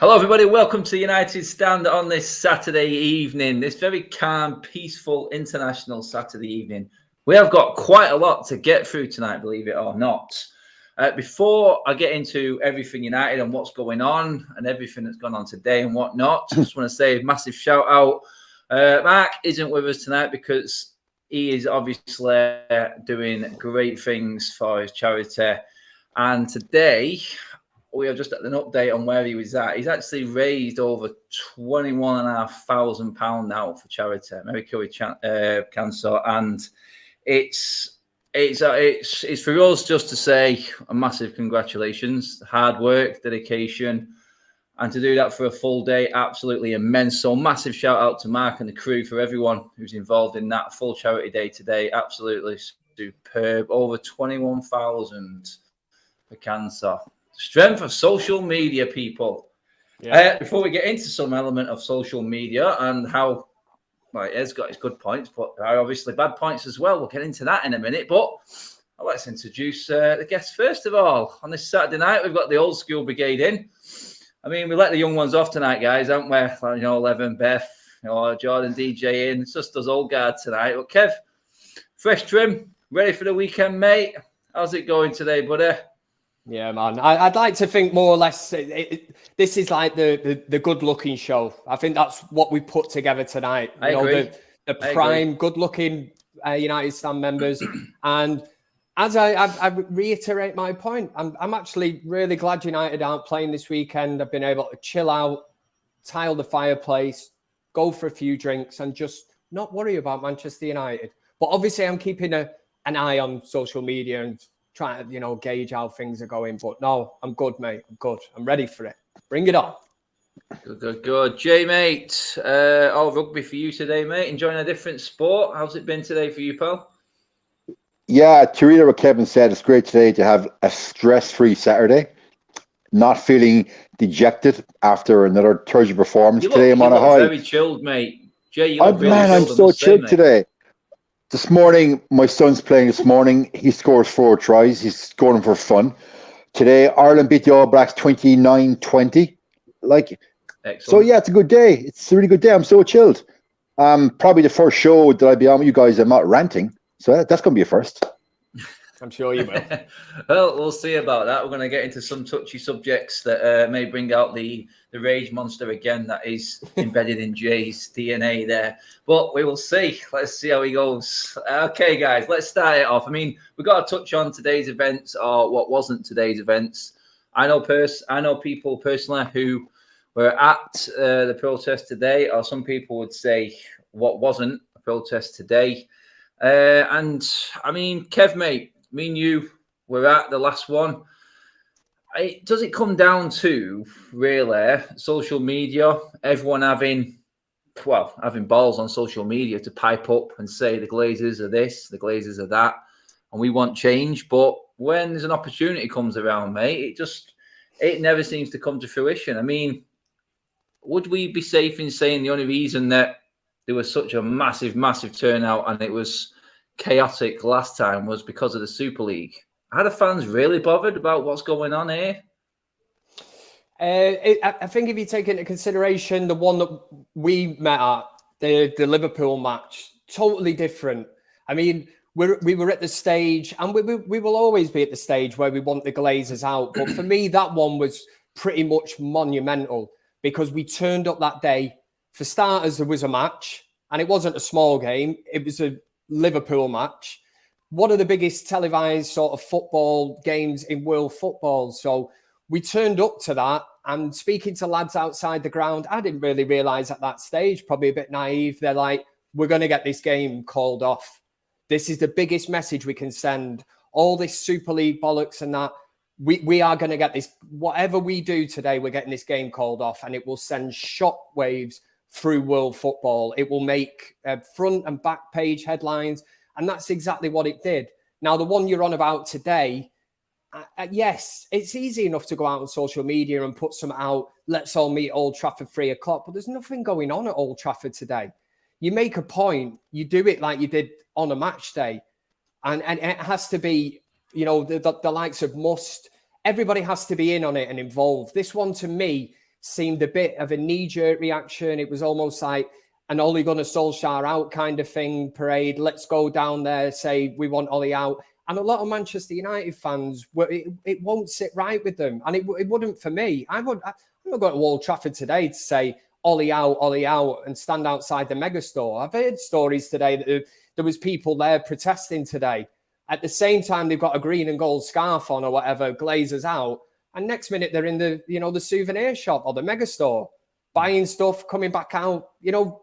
Hello, everybody. Welcome to United Stand on this Saturday evening, this very calm, peaceful, international Saturday evening. We have got quite a lot to get through tonight, believe it or not. Before I get into everything United and what's going on and everything that's gone on today and whatnot, I just want to say a massive shout out. Mark isn't with us tonight because he is obviously doing great things for his charity. And today, we are just at an update on where he was at. He's actually raised over £21,500 now for charity, Mary Curie Cancer, and it's for us just to say a massive congratulations. Hard work, dedication, and to do that for a full day, absolutely immense. So massive shout out to Mark and the crew, for everyone who's involved in that full charity day today. Absolutely superb. Over 21,000 for cancer. Strength of social media, people. Yeah. Before we get into some element of social media and how, well, it has got its good points, but there are obviously bad points as well. We'll get into that in a minute. But let's introduce the guests first of all. On this Saturday night, we've got the old school brigade in. I mean, we let the young ones off tonight, guys, haven't we? Like, you know, Levin, Beth, you know, Jordan, DJ in. It's just us old guard tonight. But Kev, fresh trim, ready for the weekend, mate. How's it going today, buddy? Yeah, man. I'd like to think more or less this is like the good-looking show. I think that's what we put together tonight. I agree. The prime, good-looking United Stand members. And as I reiterate my point, I'm actually really glad United aren't playing this weekend. I've been able to chill out, tile the fireplace, go for a few drinks, and just not worry about Manchester United. But obviously, I'm keeping an eye on social media and trying to, gauge how things are going. But no, I'm good, mate. I'm good. I'm ready for it. Bring it on. Good. Jay, mate. All rugby for you today, mate. Enjoying a different sport. How's it been today for you, pal? Yeah, to read what Kevin said, it's great today to have a stress-free Saturday. Not feeling dejected after another Thursday performance. Today I'm on a high. Very chilled, mate. Jay, you look really chilled. I'm so chilled today. This morning, my son's playing this morning. He scores 4 tries. He's scoring for fun. Today, Ireland beat the All Blacks 29-20. Excellent. So yeah, it's a good day. It's a really good day. I'm so chilled. Probably the first show that I'll be on with you guys. I'm not ranting. So that's going to be a first. I'm sure you will. Well, we'll see about that. We're going to get into some touchy subjects that may bring out the rage monster again that is embedded in Jay's DNA there. But we will see. Let's see how he goes. Okay, guys, let's start it off. I mean, we've got to touch on today's events or what wasn't today's events. I know people personally who were at the protest today, or some people would say what wasn't a protest today. And I mean, Kev, mate, me and you were at the last one. Does it come down to really social media? Everyone having balls on social media to pipe up and say the Glazers are this, the Glazers are that, and we want change. But when there's an opportunity comes around, mate, it never seems to come to fruition. I mean, would we be safe in saying the only reason that there was such a massive turnout and it was chaotic last time was because of the Super League? Are the fans really bothered about what's going on here? I think if you take into consideration the one that we met at, the Liverpool match, totally different. I mean, we were at the stage, and we will always be at the stage where we want the Glazers out. But for me, that one was pretty much monumental because we turned up that day. For starters, there was a match, and it wasn't a small game. It was a Liverpool match, one of the biggest televised sort of football games in world football. So we turned up to that, and speaking to lads outside the ground, I didn't really realise at that stage, probably a bit naive, they're like, we're going to get this game called off. This is the biggest message we can send. All this Super League bollocks and that, we are going to get this. Whatever we do today, we're getting this game called off, and it will send shockwaves through world football. It will make front and back page headlines, and that's exactly what it did. Now, the one you're on about today, yes, it's easy enough to go out on social media and put some out, let's all meet Old Trafford 3 o'clock, but there's nothing going on at Old Trafford today. You make a point, you do it like you did on a match day, and it has to be, the likes of Must, everybody has to be in on it and involved. This one, to me, seemed a bit of a knee-jerk reaction. It was almost like an Ole Gunnar Solskjaer out kind of thing, parade. Let's go down there, say we want Ole out. And a lot of Manchester United fans, it won't sit right with them. And it wouldn't for me. I'm not going to Old Trafford today to say Ole out, and stand outside the megastore. I've heard stories today that there was people there protesting today. At the same time, they've got a green and gold scarf on or whatever, Glazers out. And next minute, they're in the souvenir shop or the megastore, buying stuff, coming back out. You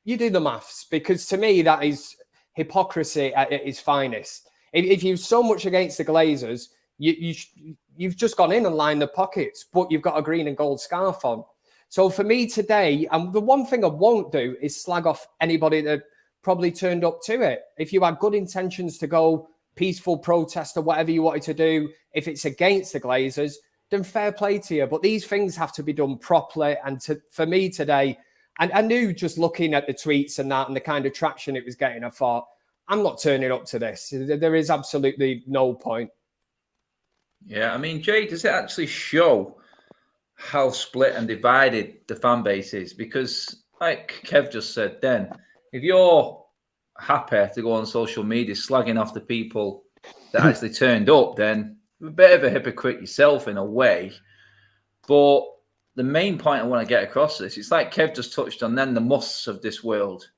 do the maths, because to me, that is hypocrisy at its finest. If you're so much against the Glazers, you've just gone in and lined the pockets, but you've got a green and gold scarf on. So for me today, and the one thing I won't do is slag off anybody that probably turned up to it. If you had good intentions to go peaceful protest or whatever you wanted to do, if it's against the Glazers, then fair play to you. But these things have to be done properly. And for me today, and I knew just looking at the tweets and that and the kind of traction it was getting, I thought, I'm not turning up to this. There is absolutely no point. Yeah, I mean, Jay, does it actually show how split and divided the fan base is? Because, like Kev just said then, if you're happy to go on social media slagging off the people that actually turned up, then you're a bit of a hypocrite yourself in a way. But the main point I want to get across this, it's like Kev just touched on then, the musts of this world.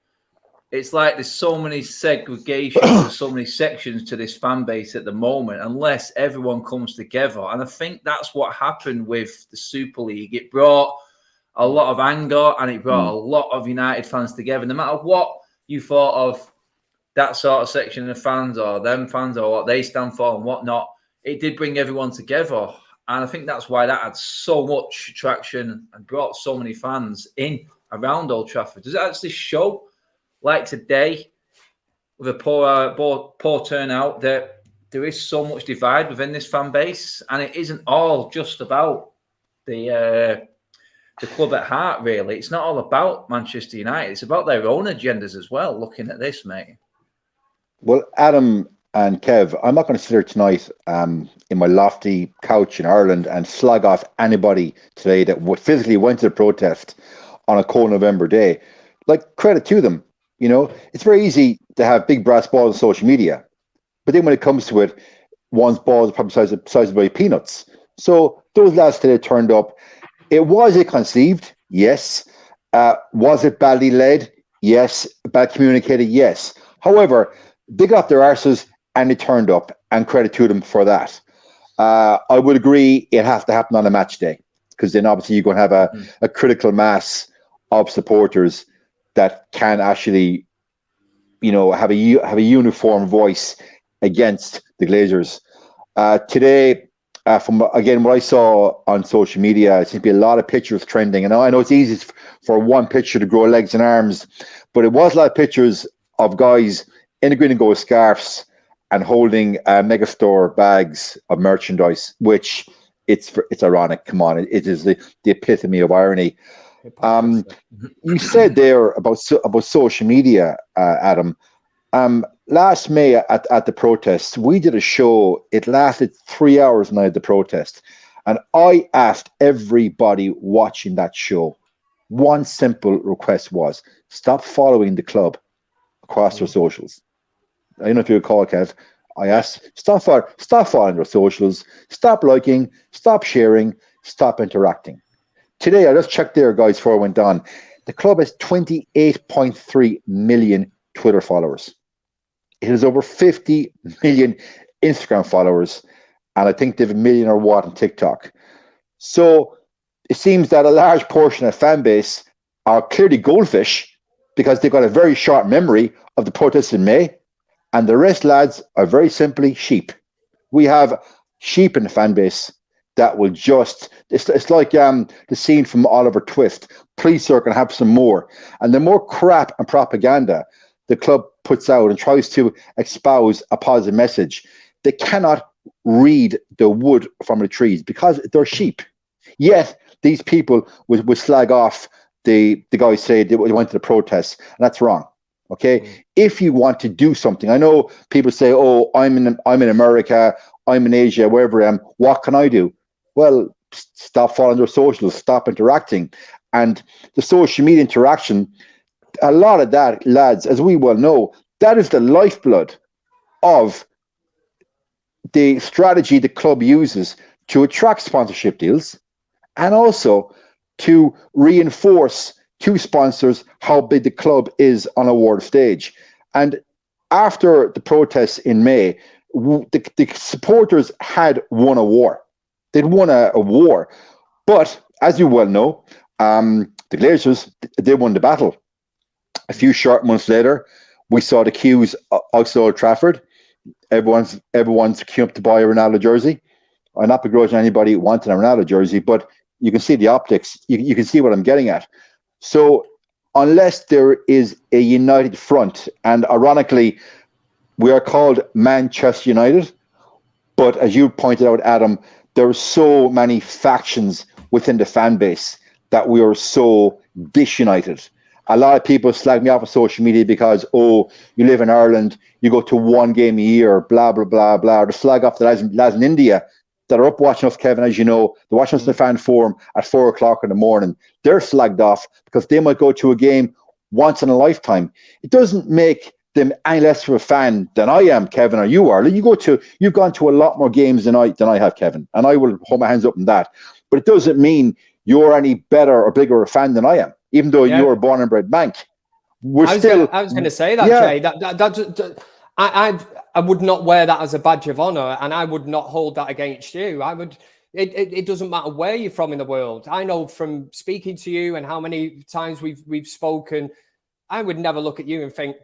It's like there's so many segregations, there's so many sections to this fan base at the moment, unless everyone comes together. And I think that's what happened with the Super League. It brought a lot of anger and it brought a lot of United fans together. No matter what you thought of that sort of section of fans or them fans or what they stand for and whatnot, it did bring everyone together. And I think that's why that had so much traction and brought so many fans in around Old Trafford. Does it actually show, like today, with a poor turnout, that there is so much divide within this fan base? And it isn't all just about the club at heart, really. It's not all about Manchester United. It's about their own agendas as well, looking at this, mate. Well, Adam and Kev, I'm not going to sit here tonight in my lofty couch in Ireland and slag off anybody today that physically went to the protest on a cold November day. Like, credit to them. It's very easy to have big brass balls on social media. But then when it comes to it, one's balls are probably size of peanuts. So those lads today turned up. Was it conceived? Yes. Was it badly led? Yes. Bad communicated? Yes. However, they got their arses and they turned up, and credit to them for that. I would agree it has to happen on a match day, because then obviously you're going to have a critical mass of supporters that can actually, have a uniform voice against the Glazers. Today, from again what I saw on social media, it seems to be a lot of pictures trending. And I know it's easy for one picture to grow legs and arms, but it was a lot of pictures of guys in the green and gold scarves and holding megastore bags of merchandise, which it's ironic. Come on, it is the epitome of irony. You said there about social media, Adam. Last May at the protest, we did a show. It lasted 3 hours night at the protest. And I asked everybody watching that show, one simple request was, stop following the club across their socials. I don't know if you recall, Kev. I asked, stop following their socials, stop liking, stop sharing, stop interacting. Today, I just checked there, guys, before I went on. The club has 28.3 million Twitter followers. It has over 50 million Instagram followers, and I think they have a million or what on TikTok. So it seems that a large portion of the fan base are clearly goldfish because they've got a very short memory of the protests in May, and the rest, lads, are very simply sheep. We have sheep in the fan base that will just, it's like the scene from Oliver Twist, please sir, can I have some more? And the more crap and propaganda the club puts out and tries to espouse a positive message, they cannot read the wood from the trees because they're sheep. Yet these people would slag off the guys say they went to the protests, and that's wrong. Okay, if you want to do something, I know people say, "Oh, I'm in America, I'm in Asia, wherever I am. What can I do?" Well, stop following their socials, stop interacting. And the social media interaction, a lot of that, lads, as we well know, that is the lifeblood of the strategy the club uses to attract sponsorship deals and also to reinforce to sponsors how big the club is on a world stage. And after the protests in May, the supporters had won a war. They'd won a war. But as you well know, the Glazers, they won the battle. A few short months later, we saw the queues outside Old Trafford. Everyone's queuing up to buy a Ronaldo jersey. I'm not begrudging anybody wanting a Ronaldo jersey, but you can see the optics. You can see what I'm getting at. So unless there is a united front, and ironically, we are called Manchester United, but as you pointed out, Adam, there are so many factions within the fan base that we are so disunited. A lot of people slag me off on social media because, oh, you live in Ireland, you go to one game a year, blah, blah, blah, blah. Or the slag off the lads in India that are up watching us, Kevin, as you know, they're watching us in the fan forum at 4 o'clock in the morning. They're slagged off because they might go to a game once in a lifetime. It doesn't make them any less of a fan than I am, Kevin, or you are. You've gone to a lot more games than I have, Kevin, and I will hold my hands up on that. But it doesn't mean you're any better or bigger a fan than I am, even though you're a born and bred Manc. I was going to say that, Jay. I would not wear that as a badge of honor, and I would not hold that against you. It doesn't matter where you're from in the world. I know from speaking to you and how many times we've spoken, I would never look at you and think,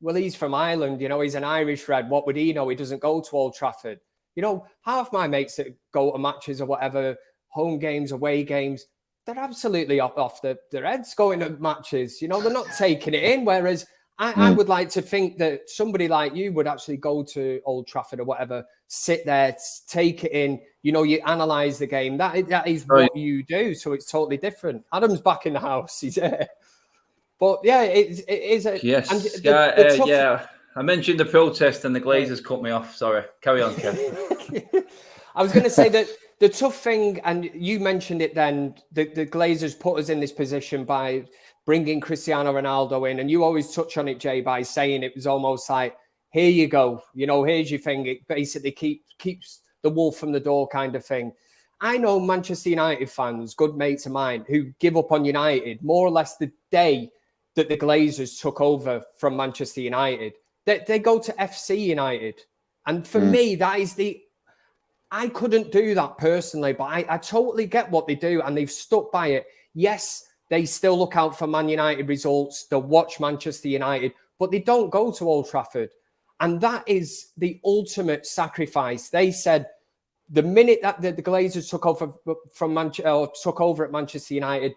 well, he's from Ireland, he's an Irish Red. What would he know? He doesn't go to Old Trafford. Half my mates that go to matches or whatever, home games, away games, they're absolutely off their heads going to matches. They're not taking it in. Whereas I would like to think that somebody like you would actually go to Old Trafford or whatever, sit there, take it in. You analyze the game. That is what you do. So it's totally different. Adam's back in the house. He's there. But yeah, it is. Yes. I mentioned the protest and the Glazers cut me off. Sorry. Carry on, Kev. I was going to say that the tough thing, and you mentioned it then, the Glazers put us in this position by bringing Cristiano Ronaldo in. And you always touch on it, Jay, by saying it was almost like, here you go. Here's your thing. It basically keeps the wolf from the door kind of thing. I know Manchester United fans, good mates of mine, who give up on United more or less the day that the Glazers took over from Manchester United. They go to FC United. And for me, that is I couldn't do that personally, but I totally get what they do, and they've stuck by it. Yes, they still look out for Man United results. They'll watch Manchester United, but they don't go to Old Trafford. And that is the ultimate sacrifice. They said the minute that the Glazers took over at Manchester United,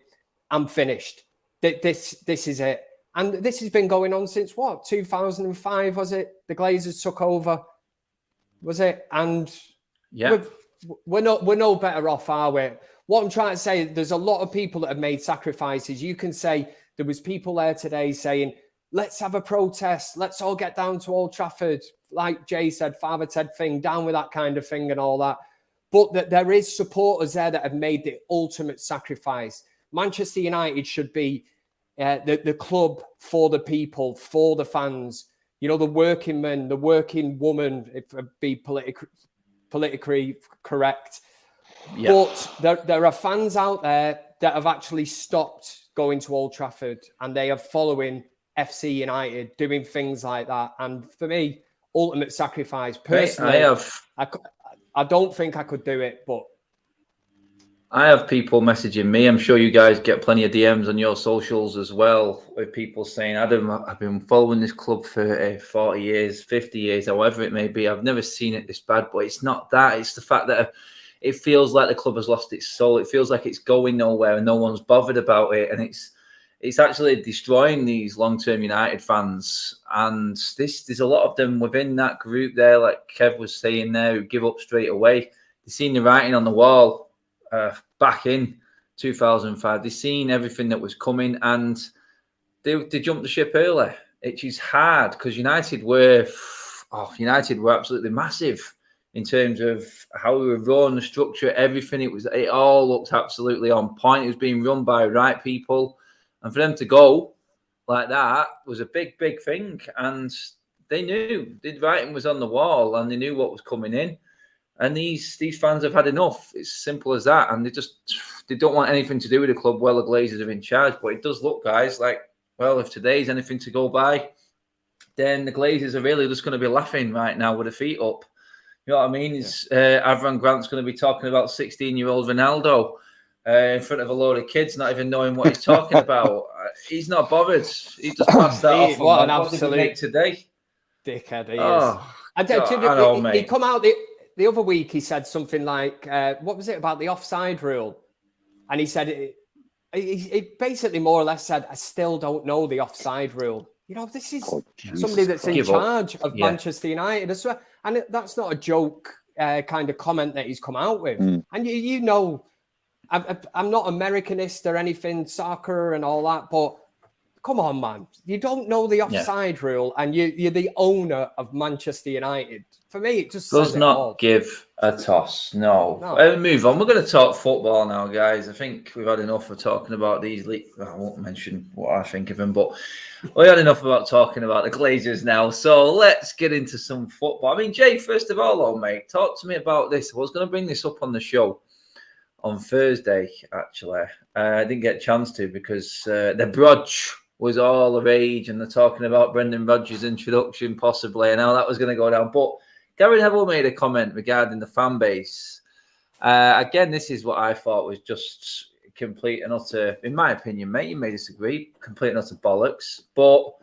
I'm finished. This is it. And this has been going on since 2005, was it? The Glazers took over, was it? And we're no better off, are we? What I'm trying to say, there's a lot of people that have made sacrifices. You can say there was people there today saying, let's have a protest. Let's all get down to Old Trafford. Like Jay said, Father Ted thing, down with that kind of thing and all that. But that there is supporters there that have made the ultimate sacrifice. Manchester United should be the club for the people, for the fans. The working man, the working woman, if I be politically correct. Yeah. But there are fans out there that have actually stopped going to Old Trafford, and they are following FC United, doing things like that. And for me, ultimate sacrifice. Personally, I don't think I could do it, but I have people messaging me. I'm sure you guys get plenty of DMs on your socials as well, with people saying, Adam, I've been following this club for 40 years, 50 years, however it may be. I've never seen it this bad, but it's not that. It's the fact that it feels like the club has lost its soul. It feels like it's going nowhere and no one's bothered about it. And it's actually destroying these long-term United fans. And there's a lot of them within that group there, like Kev was saying there, who give up straight away. They've seen the writing on the wall. Back in 2005, they've seen everything that was coming, and they jumped the ship early. It is hard because United were absolutely massive in terms of how we were run, the structure, everything. It all looked absolutely on point. It was being run by right people, and for them to go like that was a big, big thing. And they knew the writing was on the wall, and they knew what was coming in. And these fans have had enough. It's simple as that. And they don't want anything to do with the club while the Glazers are in charge. But it does look, guys, like, well, if today's anything to go by, then the Glazers are really just going to be laughing right now with their feet up. You know what I mean? Avram Grant's going to be talking about 16-year-old Ronaldo in front of a load of kids, not even knowing what he's talking about. He's not bothered. He just passed that off. What an what did he make today? Dickhead he is. I know, mate. He come out the other week, he said something like, what was it about the offside rule? And he said, he basically more or less said, I still don't know the offside rule. You know, this is somebody that's in charge of Manchester United as well. And that's not a joke kind of comment that he's come out with. And you know, I'm not Americanist or anything, soccer and all that, but come on, man. You don't know the offside rule, and you're the owner of Manchester United. For me, it just does not give a toss. No. Move on. We're going to talk football now, guys. I think we've had enough of talking about these leagues. I won't mention what I think of them, but we had enough about talking about the Glazers now. So let's get into some football. I mean, Jay, first of all, mate, talk to me about this. I was going to bring this up on the show on Thursday, actually. I didn't get a chance to because the Brudge was all the rage, and they're talking about Brendan Rodgers' introduction possibly, and how that was going to go down. But Gary Neville made a comment regarding the fan base. Again, this is what I thought was just complete and utter, in my opinion, mate, you may disagree, complete and utter bollocks. But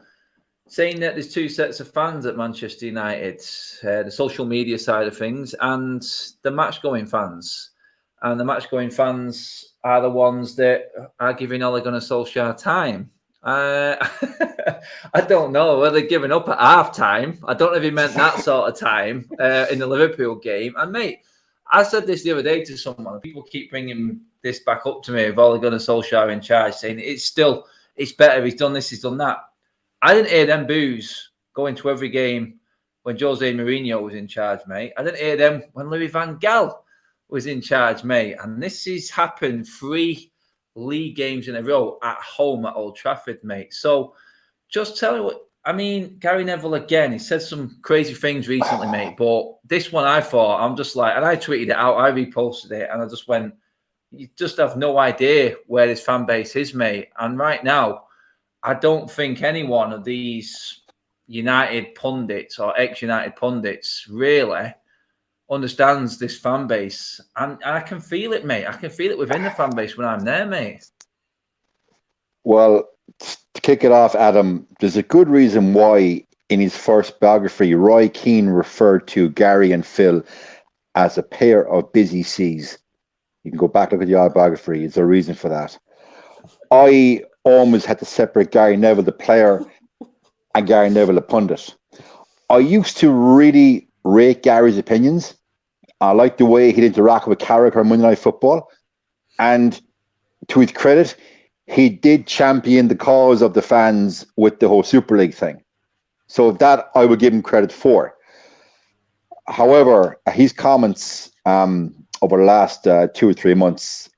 saying that there's two sets of fans at Manchester United, the social media side of things and the match-going fans. And the match-going fans are the ones that are giving Ole Gunnar Solskjaer time. I don't know whether they're giving up at half-time. I don't know if he meant that sort of time in the Liverpool game. And, mate, I said this the other day to someone. People keep bringing this back up to me with Ole Gunnar Solskjaer in charge, saying it's better, he's done this, he's done that. I didn't hear them boos going to every game when Jose Mourinho was in charge, mate. I didn't hear them when Louis van Gaal was in charge, mate. And this has happened 3 league games in a row at home at Old Trafford, mate. So just tell you what, I mean, Gary Neville again, he said some crazy things recently, mate. But this one I thought, I'm just like, and I tweeted it out, I reposted it, and I just went, you just have no idea where this fan base is, mate. And right now, I don't think any one of these United pundits or ex-United pundits really understands this fan base. And I can feel it, mate. I can feel it within the fan base when I'm there, mate. Well, to kick it off, Adam, there's a good reason why in his first biography, Roy Keane referred to Gary and Phil as a pair of busy seas. You can go back, look at the autobiography. There's a reason for that. I always had to separate Gary Neville, the player, and Gary Neville, the pundit. I used to really rate Gary's opinions. I liked the way he'd interact with Carrick on Monday Night Football. And to his credit, he did champion the cause of the fans with the whole Super League thing. So that I would give him credit for. However, his comments over the last 2 or 3 months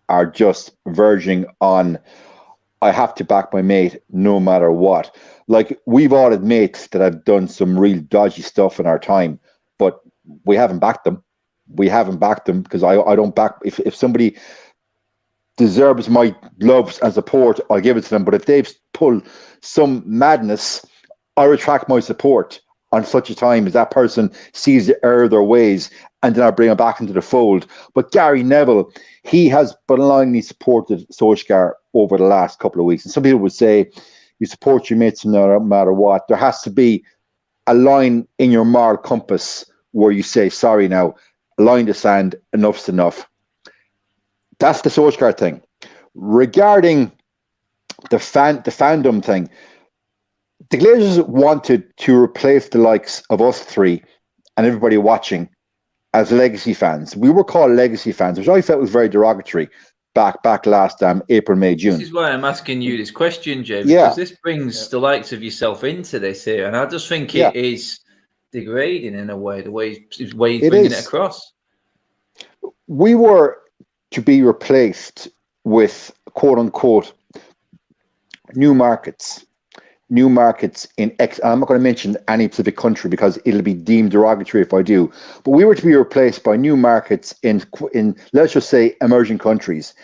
are just verging on, I have to back my mate no matter what. Like, we've all had mates that have done some real dodgy stuff in our time, but we haven't backed them. We haven't backed them because I don't back. If somebody deserves my love and support, I'll give it to them. But if they've pulled some madness, I retract my support on such a time as that person sees the error of their ways, and then I bring them back into the fold. But Gary Neville, he has blindly supported Solskjaer over the last couple of weeks. And some people would say, you support your mates no matter what. There has to be a line in your moral compass where you say, sorry now, a line to sand, enough's enough. That's the Solskjaer thing. Regarding the fandom thing, the Glazers wanted to replace the likes of us three and everybody watching as legacy fans. We were called legacy fans, which I felt was very derogatory back last April, May, June. This is why I'm asking you this question, Jay, because this brings the likes of yourself into this here. And I just think it is degrading in a way, the way he's bringing it across. We were to be replaced with quote unquote new markets in X. I'm not going to mention any specific country because it'll be deemed derogatory if I do. But we were to be replaced by new markets in let's just say emerging countries.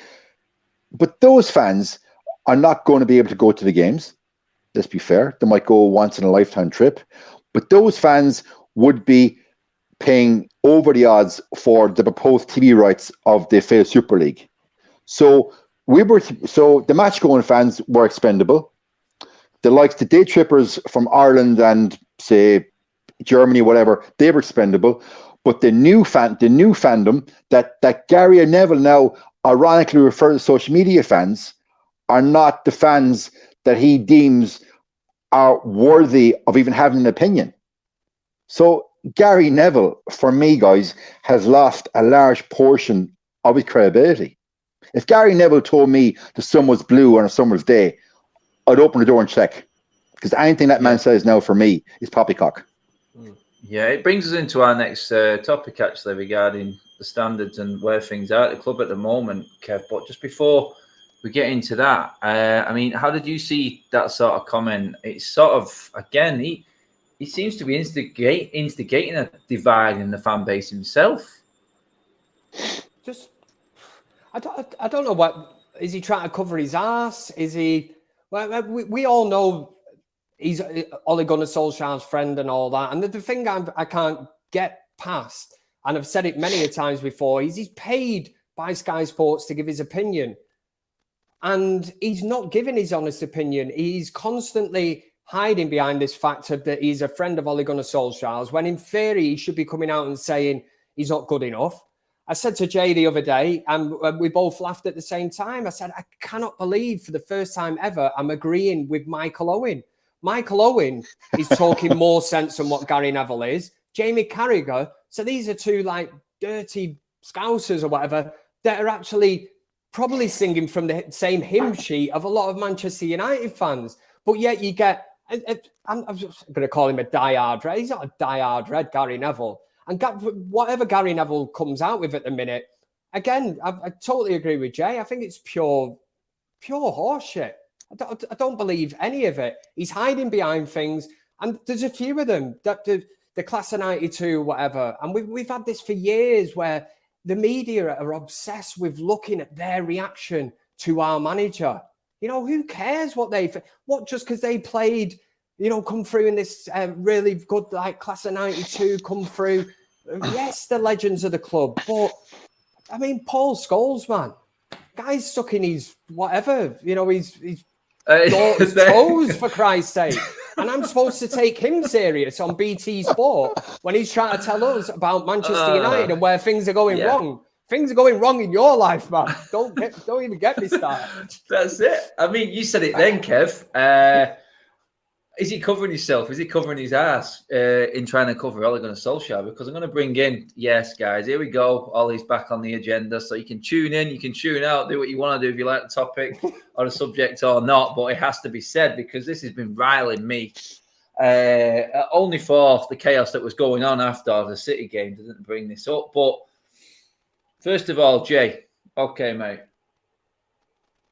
But those fans are not going to be able to go to the games. Let's be fair. They might go once in a lifetime trip. But those fans would be paying over the odds for the proposed TV rights of the failed Super League. So the match going fans were expendable. The likes the day trippers from Ireland and say Germany, whatever, they were expendable. But the new fandom that Gary and Neville now ironically refer to social media fans are not the fans that he deems are worthy of even having an opinion. So Gary Neville, for me, guys, has lost a large portion of his credibility. If Gary Neville told me the sun was blue on a summer's day, I'd open the door and check. Because anything that man says now for me is poppycock. Yeah, it brings us into our next topic, actually, regarding the standards and where things are at the club at the moment, Kev. But just before we get into that, I mean, how did you see that sort of comment? It's sort of, again, he seems to be instigating a divide in the fan base himself. Just, I don't know what, is he trying to cover his ass? Is he, well, we all know he's Ole Gunnar Solskjaer's friend and all that. And the thing I can't get past, and I've said it many a times before, is he's paid by Sky Sports to give his opinion. And he's not giving his honest opinion. He's constantly hiding behind this fact that he's a friend of Ole Gunnar Solskjaer's, when in theory he should be coming out and saying he's not good enough. I said to Jay the other day, and we both laughed at the same time, I said, I cannot believe for the first time ever I'm agreeing with Michael Owen. Michael Owen is talking more sense than what Gary Neville is. Jamie Carragher. So these are two like dirty scousers or whatever that are actually probably singing from the same hymn sheet of a lot of Manchester United fans. But yet you get, I'm just going to call him a diehard red. He's not a diehard red, Gary Neville. And whatever Gary Neville comes out with at the minute, again, I totally agree with Jay. I think it's pure horseshit. I don't believe any of it. He's hiding behind things. And there's a few of them, that the class of 92, whatever. And we've had this for years where the media are obsessed with looking at their reaction to our manager. You know, who cares what just because they played, you know, come through in this really good, like, class of 92, come through. Yes, the legends of the club. But, I mean, Paul Scholes, man. Guy's stuck in his whatever. You know, he's his toes, for Christ's sake. And I'm supposed to take him serious on BT Sport when he's trying to tell us about Manchester United and where things are going wrong. Things are going wrong in your life, man. Don't even get me started. That's it. I mean, you said it then, Kev. Is he covering himself? Is he covering his ass in trying to cover Ole Gunnar Solskjaer? Because I'm going to bring in, yes, guys, here we go. Ollie's back on the agenda. So you can tune in, you can tune out, do what you want to do if you like the topic or the subject or not. But it has to be said because this has been riling me. Only for the chaos that was going on after the City game didn't bring this up. But first of all, Jay, okay, mate.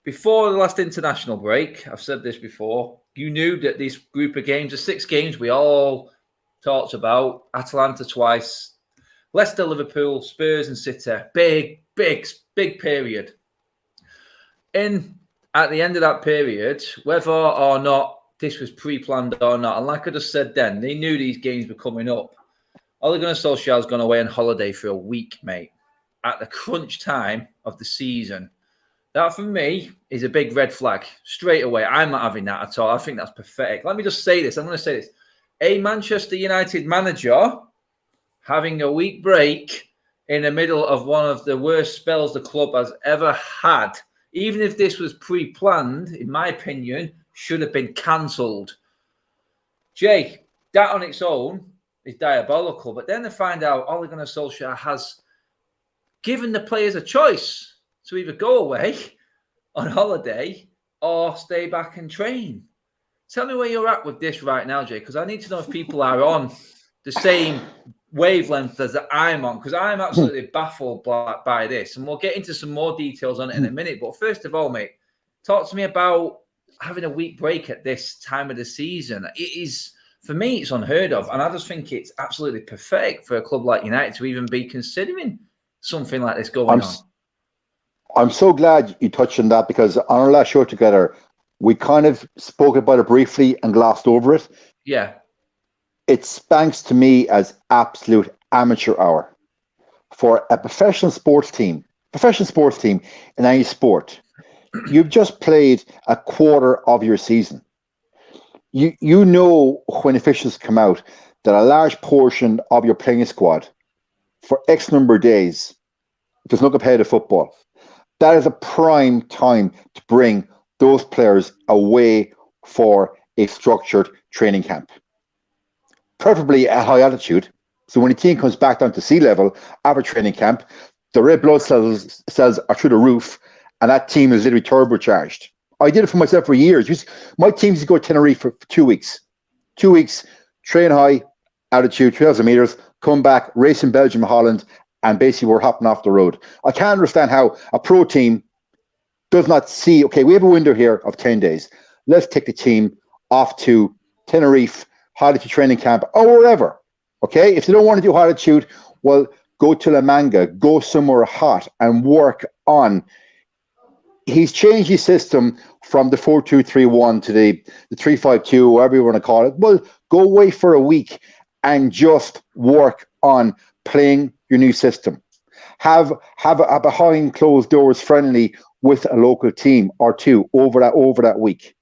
Before the last international break, I've said this before, you knew that this group of games, the 6 games we all talked about, Atalanta twice, Leicester, Liverpool, Spurs and City, big period. At the end of that period, whether or not this was pre-planned or not, and like I just said then, they knew these games were coming up. Ole Gunnar Solskjaer's gone away on holiday for a week, mate, at the crunch time of the season. That, for me, is a big red flag. Straight away, I'm not having that at all. I think that's pathetic. Let me just say this. I'm going to say this. A Manchester United manager having a week break in the middle of one of the worst spells the club has ever had, even if this was pre-planned, in my opinion, should have been cancelled. Jay, that on its own is diabolical. But then to find out Ole Gunnar Solskjaer has given the players a choice to either go away on holiday or stay back and train. Tell me where you're at with this right now, Jay, because I need to know if people are on the same wavelength as that I'm on, because I'm absolutely baffled by this. And we'll get into some more details on it in a minute. But first of all, mate, talk to me about having a week break at this time of the season. It is, for me, it's unheard of. And I just think it's absolutely perfect for a club like United to even be considering something like this going on. I'm so glad you touched on that, because on our last show together, we kind of spoke about it briefly and glossed over it. Yeah. It spanks to me as absolute amateur hour for a professional sports team in any sport. You've just played a quarter of your season. You know, when officials come out, that a large portion of your playing squad for X number of days, there's no competitive football. That is a prime time to bring those players away for a structured training camp, preferably at high altitude. So when the team comes back down to sea level after training camp, the red blood cells are through the roof, and that team is literally turbocharged. I did it for myself for years. My team used to go to Tenerife for 2 weeks. 2 weeks, train high altitude, 3,000 meters, come back, race in Belgium, Holland, and basically we're hopping off the road. I can't understand how a pro team does not see, okay, we have a window here of 10 days. Let's take the team off to Tenerife, high altitude training camp, or wherever. Okay, if they don't want to do high altitude, well, go to La Manga, go somewhere hot and work on. He's changed his system from the 4-2-3-1 to the 3-5-2, whatever you want to call it. Well, go away for a week and just work on playing your new system. Have a behind closed doors friendly with a local team or two over that week.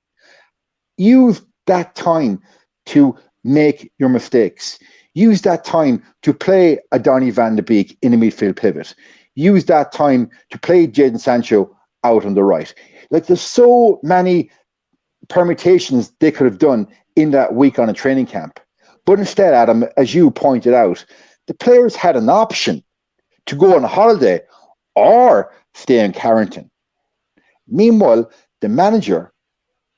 Use that time to make your mistakes. Use that time to play a Donny van de Beek in the midfield pivot. Use that time to play Jadon Sancho out on the right. Like, there's so many permutations they could have done in that week on a training camp. But instead, Adam, as you pointed out, the players had an option to go on a holiday or stay in quarantine. Meanwhile, the manager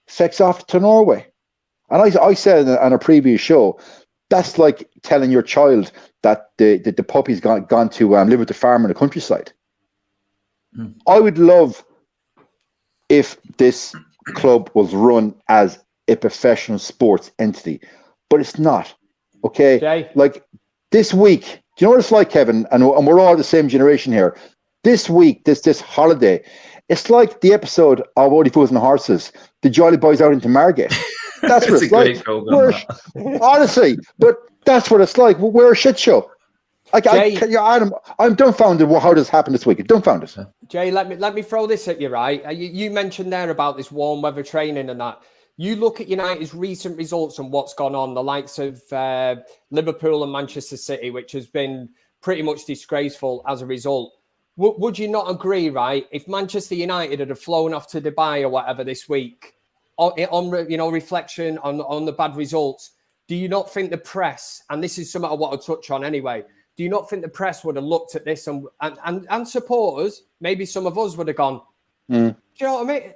sets off to Norway. And I said on a previous show, that's like telling your child that the puppy's gone to live with the farm in the countryside. I would love if this club was run as a professional sports entity, but it's not. Okay? Jay? Like, this week, do you know what it's like, Kevin? And we're all the same generation here. This week, this holiday, it's like the episode of Only Fools and Horses, the Jolly Boys out into Margate. That's what it's like. Honestly, but that's what it's like. We're a shit show. Adam, I'm dumbfounded how this happened this week. Dumbfounded. Jay, let me throw this at you, right? You mentioned there about this warm weather training and that. You look at United's recent results and what's gone on, the likes of Liverpool and Manchester City, which has been pretty much disgraceful as a result. Would you not agree, right? If Manchester United had flown off to Dubai or whatever this week, on reflection on the bad results, do you not think the press, and this is something I want to touch on anyway, do you not think the press would have looked at this and supporters, maybe some of us would have gone, do you know what I mean?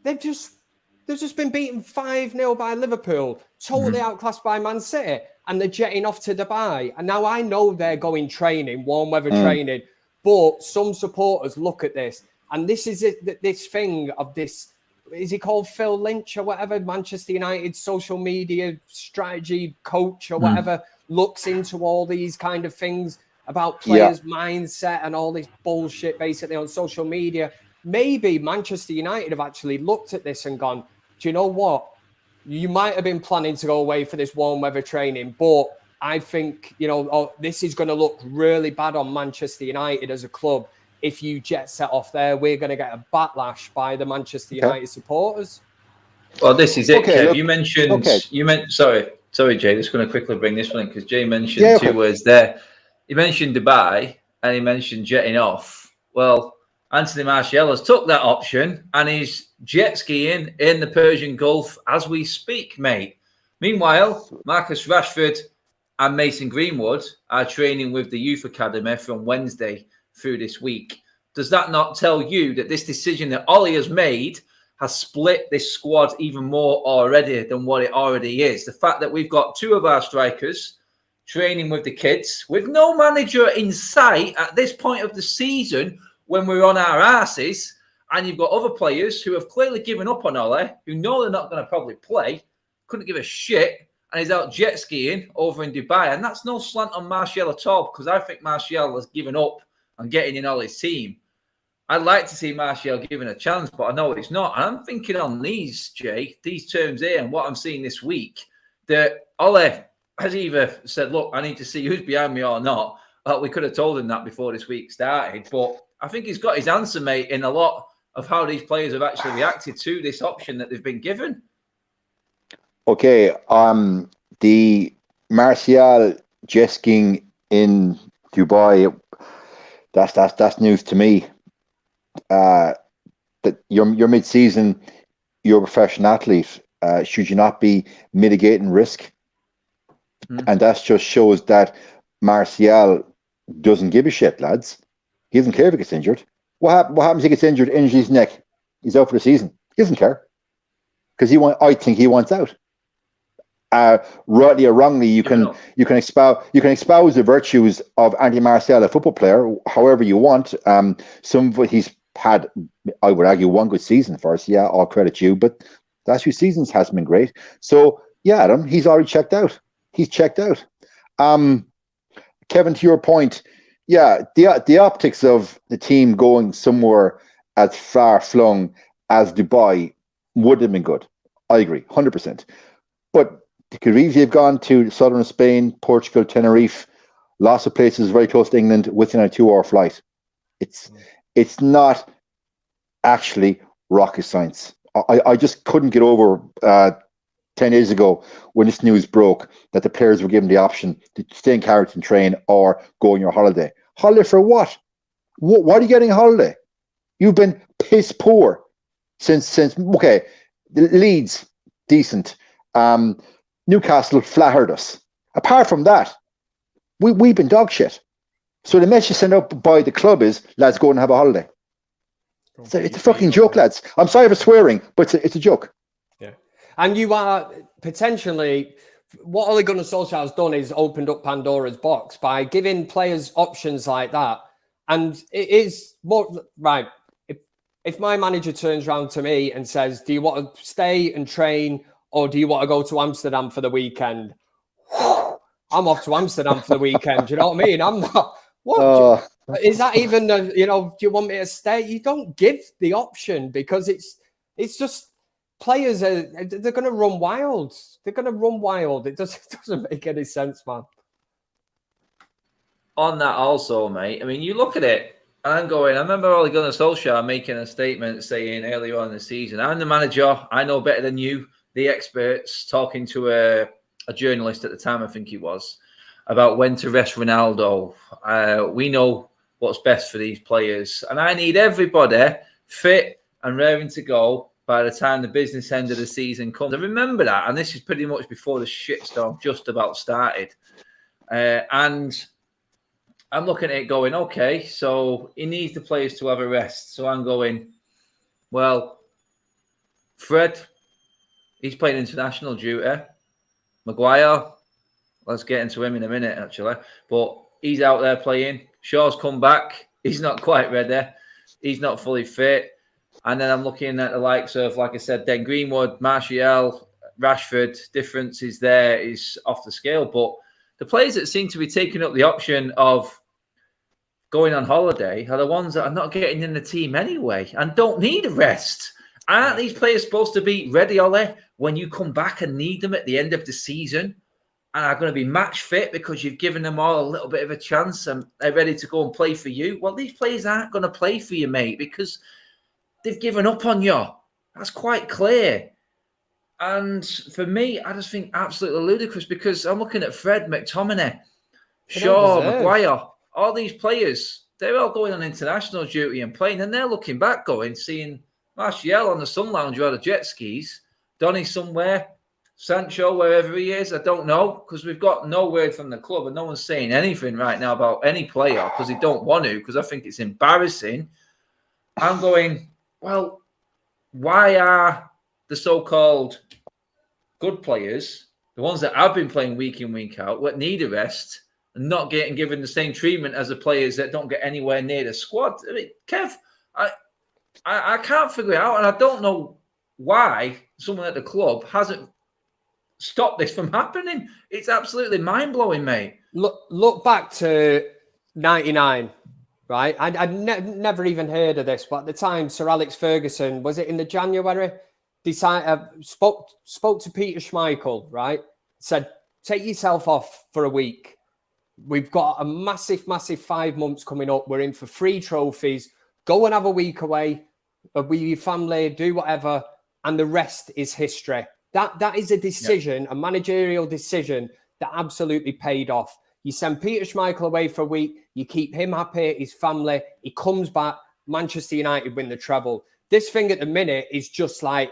They've just been beaten 5-0 by Liverpool, totally outclassed by Man City, and they're jetting off to Dubai. And now I know they're going training, warm weather training, but some supporters look at this, and this is this thing of this, is he called Phil Lynch or whatever, Manchester United social media strategy coach or whatever, looks into all these kind of things about players' mindset and all this bullshit basically on social media. Maybe Manchester United have actually looked at this and gone, do you know what? You might have been planning to go away for this warm weather training, but I think, this is going to look really bad on Manchester United as a club. If you jet set off there, we're going to get a backlash by the Manchester United supporters. Well, this is it, Kev. Look, you mentioned, sorry, Jay, just going to quickly bring this one in because Jay mentioned two words there. He mentioned Dubai and he mentioned jetting off. Well, Anthony Martial has took that option and he's jet skiing in the Persian Gulf as we speak, mate. Meanwhile, Marcus Rashford and Mason Greenwood are training with the youth academy from Wednesday through this week. Does that not tell you that this decision that Ollie has made has split this squad even more already than what it already is? The fact that we've got two of our strikers training with the kids, with no manager in sight at this point of the season when we're on our asses, and you've got other players who have clearly given up on Ole, who know they're not going to probably play, couldn't give a shit, and he's out jet skiing over in Dubai. And that's no slant on Martial at all, because I think Martial has given up on getting in Ole's team. I'd like to see Martial given a chance, but I know it's not. And I'm thinking on these, Jay, these terms here and what I'm seeing this week, that Ole has either said, look, I need to see who's behind me or not. We could have told him that before this week started. But I think he's got his answer, mate, in a lot of how these players have actually reacted to this option that they've been given. Okay, the Martial jet skiing in Dubai, that's news to me. That you're mid-season, you're a professional athlete. Should you not be mitigating risk? And that just shows that Martial doesn't give a shit, lads. He doesn't care if he gets injured. What happens if he gets injured, injures his neck? He's out for the season. He doesn't care. Because I think he wants out. Rightly or wrongly, you can espouse the virtues of Andy Martial, a football player, however you want. Some of it he's had, I would argue, one good season for us. Yeah, all credit to you, but the last few seasons hasn't been great. So yeah, Adam, he's already checked out. He's checked out. Kevin, to your point, yeah, the optics of the team going somewhere as far flung as Dubai would have been good. I agree, 100%. But they could easily have gone to southern Spain, Portugal, Tenerife, lots of places very close to England within a 2-hour flight. It's not actually rocket science. I just couldn't get over 10 days ago when this news broke that the players were given the option to stay in Carrington train or go on your holiday. Holiday for what? What are you getting a holiday? You've been piss poor since okay, Leeds, decent. Newcastle flattered us. Apart from that, we've been dog shit. So the message sent out by the club is, lads, go and have a holiday. So it's a fucking joke, lads. I'm sorry for swearing, but it's a joke. Yeah. And you are potentially, what Ole Gunnar Solskjaer has done is opened up Pandora's box by giving players options like that. And it is more, right, if my manager turns around to me and says, do you want to stay and train or do you want to go to Amsterdam for the weekend? I'm off to Amsterdam for the weekend. Do you know what I mean? I'm not. What is that even? Do you want me to stay? You don't give the option because it's just players they're going to run wild. They're going to run wild. It doesn't make any sense, man. On that also, mate. I mean, you look at it. I remember Ole Gunnar Solskjaer making a statement saying earlier on in the season, I'm the manager. I know better than you, the experts, talking to a journalist at the time, I think he was, about when to rest Ronaldo. We know what's best for these players. And I need everybody fit and raring to go by the time the business end of the season comes. I remember that. And this is pretty much before the shitstorm just about started. And I'm looking at it going, okay, so he needs the players to have a rest. So I'm going, well, Fred, he's playing international duty. Maguire, let's get into him in a minute, actually. But he's out there playing. Shaw's come back. He's not quite ready. He's not fully fit. And then I'm looking at the likes of, like I said, Den Greenwood, Martial, Rashford. Difference is there, is off the scale. But the players that seem to be taking up the option of going on holiday are the ones that are not getting in the team anyway and don't need a rest. Aren't these players supposed to be ready, Ole, when you come back and need them at the end of the season and are going to be match fit because you've given them all a little bit of a chance and they're ready to go and play for you? Well, these players aren't going to play for you, mate, because they've given up on you. That's quite clear. And for me, I just think absolutely ludicrous because I'm looking at Fred, McTominay, Shaw, Maguire, all these players, they're all going on international duty and playing, and they're looking back going, seeing Martial on the sun lounge or the jet skis, Donny somewhere, Sancho, wherever he is, I don't know, because we've got no word from the club and no one's saying anything right now about any player because they don't want to, because I think it's embarrassing. I'm going, well, why are the so-called good players the ones that have been playing week in, week out, what need a rest and not getting given the same treatment as the players that don't get anywhere near the squad. I mean, Kev, I can't figure it out, and I don't know why someone at the club hasn't stopped this from happening. It's absolutely mind-blowing, mate. Look back to 99, right? I'd never even heard of this, but at the time, Sir Alex Ferguson, was it in the January, spoke to Peter Schmeichel, right? Said, take yourself off for a week. We've got a massive 5 months coming up. We're in for 3 trophies. Go and have a week away with your family, do whatever, and the rest is history. That is a decision, a managerial decision that absolutely paid off. You send Peter Schmeichel away for a week, you keep him happy, his family, he comes back, Manchester United win the treble. This thing at the minute is just like,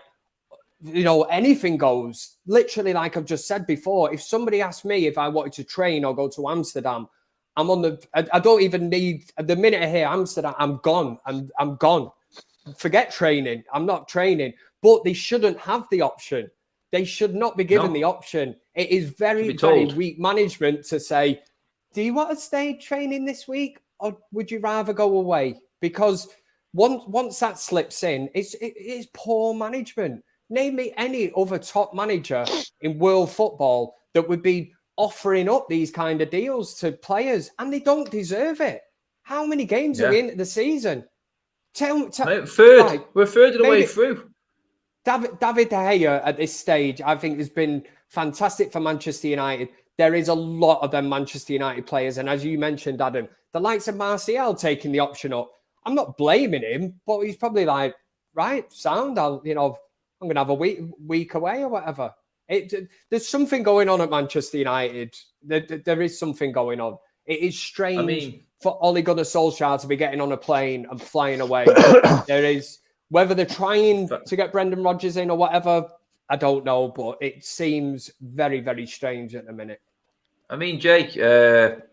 anything goes. Literally, like I've just said before, if somebody asked me if I wanted to train or go to Amsterdam, I don't even need, the minute I hear Amsterdam, I'm gone. I'm gone. Forget training. I'm not training. But they shouldn't have the option. They should not be given the option. It is very, very weak management to say, do you want to stay training this week or would you rather go away? Because once that slips in, it is poor management. Name me any other top manager in world football that would be offering up these kind of deals to players, and they don't deserve it. How many games are we in the season? Tell third. Right, we're third of the way through. David De Gea at this stage, I think, has been fantastic for Manchester United. There is a lot of them Manchester United players, and as you mentioned, Adam, the likes of Martial taking the option up. I'm not blaming him, but he's probably like, right, sound. I'm going to have a week away or whatever. There's something going on at Manchester United. There is something going on. It is strange for Ole Gunnar Solskjaer to be getting on a plane and flying away. There is. Whether they're trying to get Brendan Rodgers in or whatever, I don't know, but it seems very, very strange at the minute. I mean, Jake, Kev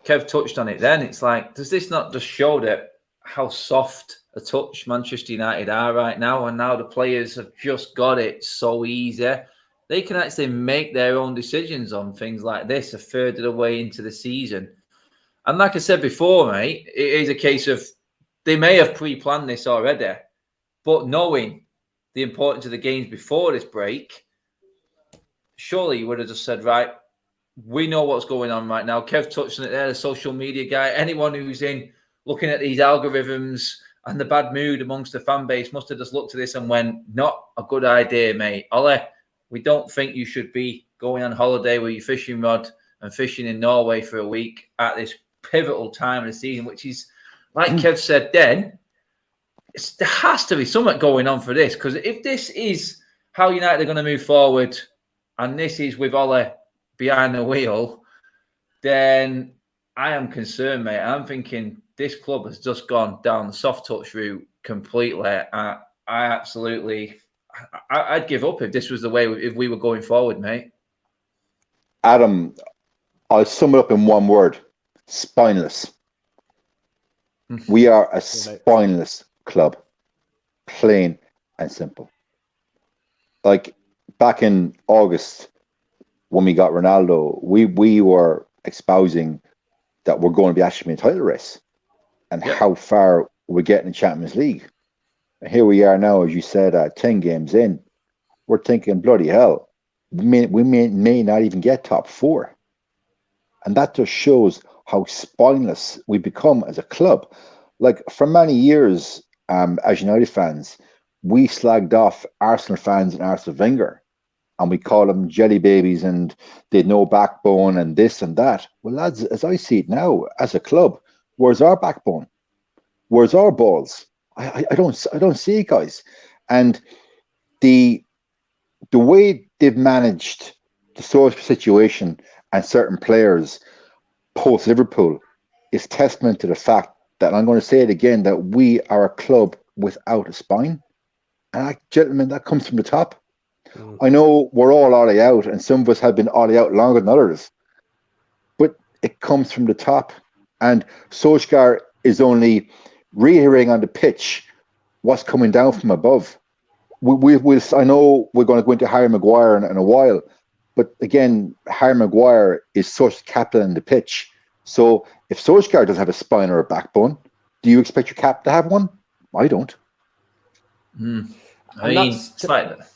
touched on it then. It's like, does this not just show that how soft a touch Manchester United are right now? And now the players have just got it so easy. They can actually make their own decisions on things like this a third of the way into the season. And like I said before, mate, it is a case of they may have pre-planned this already, but knowing the importance of the games before this break, surely you would have just said, right, we know what's going on right now. Kev touched on it there, the social media guy. Anyone who's in looking at these algorithms and the bad mood amongst the fan base must have just looked at this and went, not a good idea, mate. Ole, we don't think you should be going on holiday with your fishing rod and fishing in Norway for a week at this pivotal time of the season, which is, like Kev said then, there has to be something going on for this. Because if this is how United are going to move forward, and this is with Ole behind the wheel, then I am concerned, mate. I'm thinking this club has just gone down the soft touch route completely. I'd give up if this was the way, if we were going forward, mate. Adam, I'll sum it up in one word: spineless. We are a spineless club, plain and simple. Like back in August, when we got Ronaldo, we were espousing that we're going to be actually in a title race and how far we're getting in Champions League. And here we are now, as you said, 10 games in. We're thinking, bloody hell, we may not even get top 4. And that just shows how spineless we become as a club. Like for many years, as United fans, we slagged off Arsenal fans and Arsene Wenger, and we call them jelly babies and they had no backbone and this and that. Well, lads, as I see it now, as a club, where's our backbone? Where's our balls? I don't see it, guys. And the way they've managed the sort of situation and certain players post Liverpool is testament to the fact that, and I'm going to say it again, that we are a club without a spine. And gentlemen, that comes from the top. I know we're all Ollie out, and some of us have been Ollie out longer than others, but it comes from the top. And Solskjaer is only reiterating on the pitch what's coming down from above. I know we're going to go into Harry Maguire in a while, But again, Harry Maguire is such captain on the pitch. So if Solskjaer doesn't have a spine or a backbone, do you expect your cap to have one? I don't. I mean, it's like that.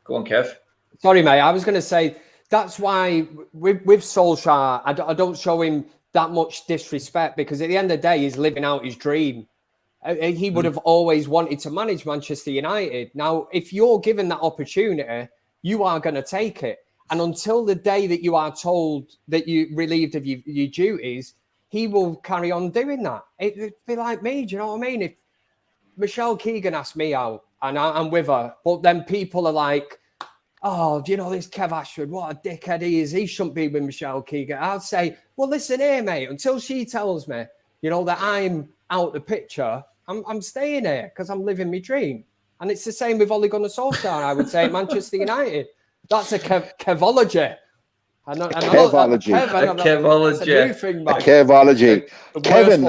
Go on, Kev. Sorry, mate. I was going to say that's why with Solskjaer, I don't show him that much disrespect, because at the end of the day, he's living out his dream. He would have always wanted to manage Manchester United. Now, if you're given that opportunity, you are going to take it. And until the day that you are told that you're relieved of your duties, he will carry on doing that. It'd be like me, do you know what I mean? If Michelle Keegan asked me out and I'm with her, but then people are like, oh, do you know this Kev Ashford? What a dickhead he is. He shouldn't be with Michelle Keegan. I'd say, well, listen here, mate, until she tells me, you know, that I'm out the picture, I'm staying here because I'm living my dream. And it's the same with Ole Gunnar Solskjaer, I would say, at Manchester United. That's a Kevology. Kevology. Kevology. That's a new thing, man. Kevology. Kevin,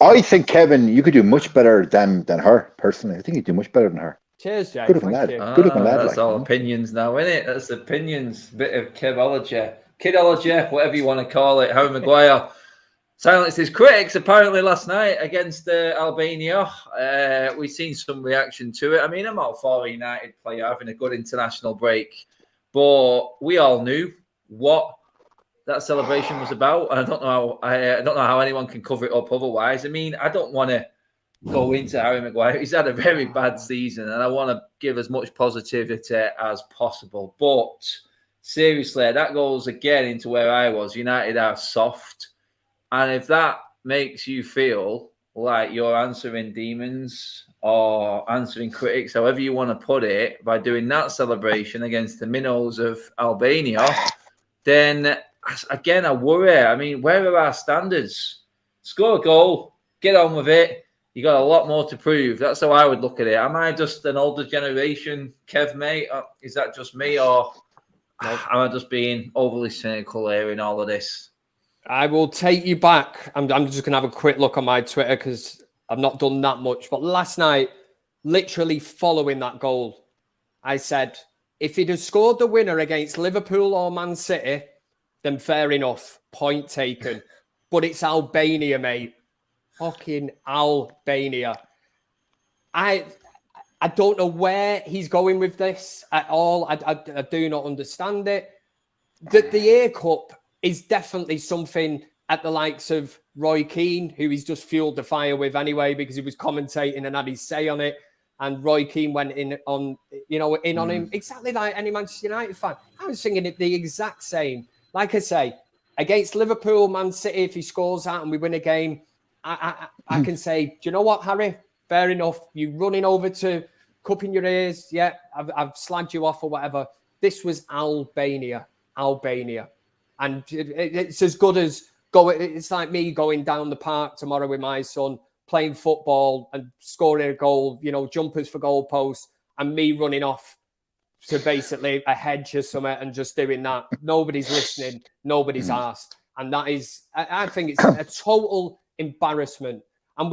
I think Kevin, you could do much better than her, personally. I think you'd do much better than her. Cheers, Jay. Good looking lad. Good looking lad. That's all opinions now, isn't it? That's opinions. Bit of Kevology. Kidology, whatever you want to call it. Harry Maguire silenced his critics apparently last night against Albania. We've seen some reaction to it. I mean, I'm all for a United player having a good international break, but we all knew what that celebration was about. And I don't know how anyone can cover it up otherwise. I mean, I don't want to go into Harry Maguire. He's had a very bad season, and I want to give as much positivity as possible. But seriously, that goes again into where I was. United are soft. And if that makes you feel like you're answering demons or answering critics, however you want to put it, by doing that celebration against the minnows of Albania, then again, I worry. I mean, where are our standards? Score a goal, get on with it. You got a lot more to prove. That's how I would look at it. Am I just an older generation, Kev, mate? Is that just me, or am I just being overly cynical here in all of this? I will take you back. I'm just going to have a quick look on my Twitter because I've not done that much. But last night, literally following that goal, I said, if he'd have scored the winner against Liverpool or Man City, then fair enough. Point taken. But it's Albania, mate. Fucking Albania. I don't know where he's going with this at all. I do not understand it. The Air Cup is definitely something at the likes of Roy Keane, who he's just fueled the fire with anyway, because he was commentating and had his say on it. And Roy Keane went in on him, exactly like any Manchester United fan. I was thinking it the exact same. Like I say, against Liverpool, Man City, if he scores that and we win a game, I can say, do you know what, Harry? Fair enough. You running over to cupping your ears. Yeah, I've slagged you off or whatever. This was Albania. And it's as good as it's like me going down the park tomorrow with my son, playing football and scoring a goal, you know, jumpers for goalposts, and me running off to basically a hedge or something and just doing that. Nobody's listening. Nobody's asked. And that is, I think it's a total embarrassment. And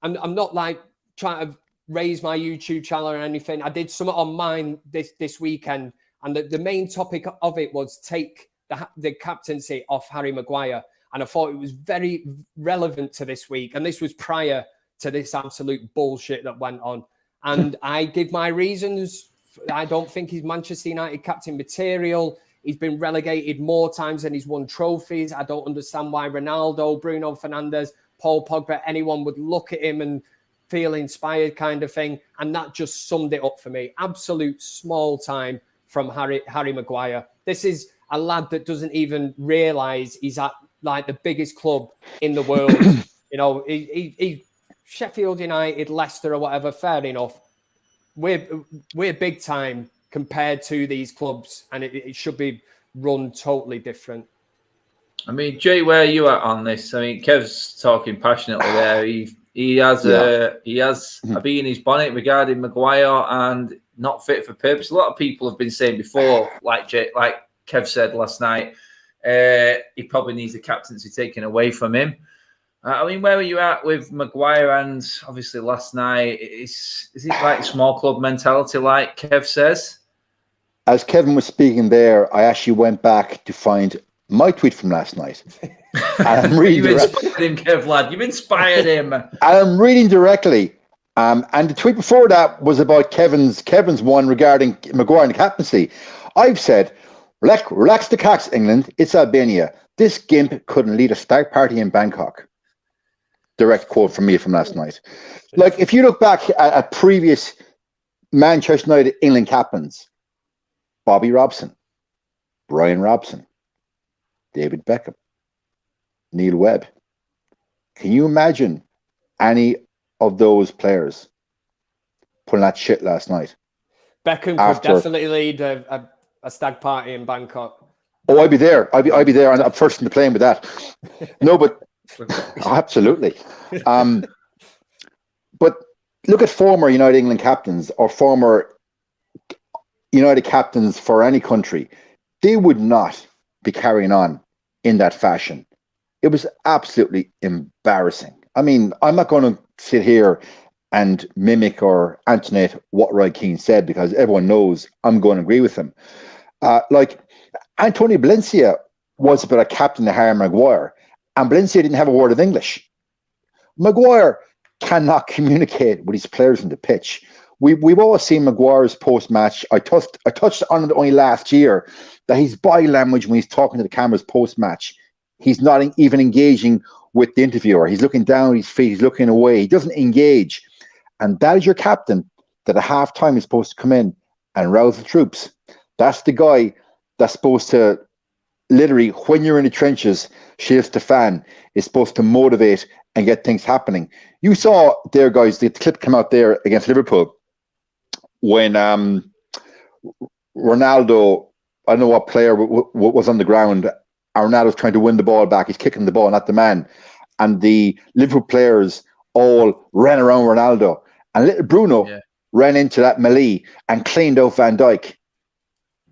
I'm not like trying to raise my YouTube channel or anything. I did something on mine this weekend. And the main topic of it was take the captaincy off Harry Maguire. And I thought it was very relevant to this week. And this was prior to this absolute bullshit that went on. And I give my reasons. I don't think he's Manchester United captain material. He's been relegated more times than he's won trophies. I don't understand why Ronaldo, Bruno Fernandes, Paul Pogba, anyone would look at him and feel inspired kind of thing. And that just summed it up for me. Absolute small time from Harry Maguire. This is a lad that doesn't even realise he's at like the biggest club in the world. You know, he Sheffield United, Leicester or whatever, fair enough. We're big time compared to these clubs, and it should be run totally different. I mean, Jay, where are you at on this? I mean, Kev's talking passionately there. He has a bee in his bonnet regarding Maguire and not fit for purpose. A lot of people have been saying before, like Kev said last night, he probably needs the captaincy taken away from him. I mean, where are you at with Maguire? And obviously last night, is it like small club mentality, like Kev says? as Kevin was speaking there, I actually went back to find my tweet from last night. And I'm reading You've inspired him, Kev, lad. You've inspired him. I'm reading directly. And the tweet before that was about Kevin's one regarding Maguire and the captaincy. I've said, relax the cocks, England. It's Albania. This gimp couldn't lead a stag party in Bangkok. Direct quote from me from last night. Like, if you look back at previous Manchester United England captains, Bobby Robson, Brian Robson, David Beckham, Neil Webb. Can you imagine any of those players pulling that shit last night? Beckham could definitely lead a stag party in Bangkok. Oh, I'd be there. I'd be there. I'm first in the plane with that. No, but absolutely. But look at former United England captains or former United captains for any country. They would not be carrying on in that fashion. It was absolutely embarrassing. I mean, I'm not going to sit here and mimic or antonate what Roy Keane said, because everyone knows I'm going to agree with him. Like, Antonio Valencia was about a captain to Harry Maguire, and Valencia didn't have a word of English. Maguire cannot communicate with his players on the pitch. We've always seen Maguire's post-match. I touched on it only last year, that his body language when he's talking to the cameras post-match, he's not even engaging with the interviewer. He's looking down at his feet. He's looking away. He doesn't engage. And that is your captain that at halftime is supposed to come in and rouse the troops. That's the guy that's supposed to literally, when you're in the trenches, shifts the fan, is supposed to motivate and get things happening. You saw there, guys, the clip come out there against Liverpool when Ronaldo, I don't know what player was on the ground, Ronaldo's trying to win the ball back. He's kicking the ball, not the man. And the Liverpool players all ran around Ronaldo. And little Bruno ran into that melee and cleaned out Van Dijk.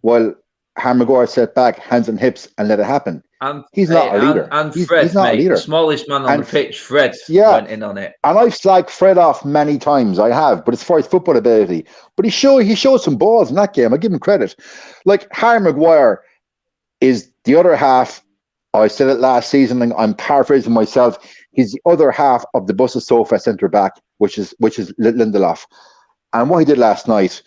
Well, Harry Maguire set back, hands on hips, and let it happen. And he's not a leader. And Fred, he's not a leader. The smallest man on the pitch, Fred, went in on it. And I've slagged Fred off many times. I have, but as far as football ability, but he showed some balls in that game. I give him credit. Like, Harry Maguire is the other half. I said it last season, and I'm paraphrasing myself. He's the other half of the Bussa Sofa centre back, which is Lindelof. And what he did last night,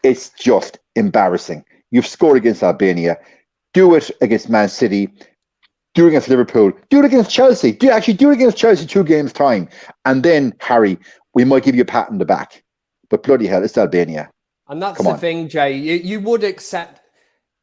it's just embarrassing. You've scored against Albania. Do it against Man City. Do it against Liverpool. Do it against Chelsea. Do it against Chelsea 2 games time. And then, Harry, we might give you a pat on the back. But bloody hell, it's Albania. And that's the thing, Jay. You would accept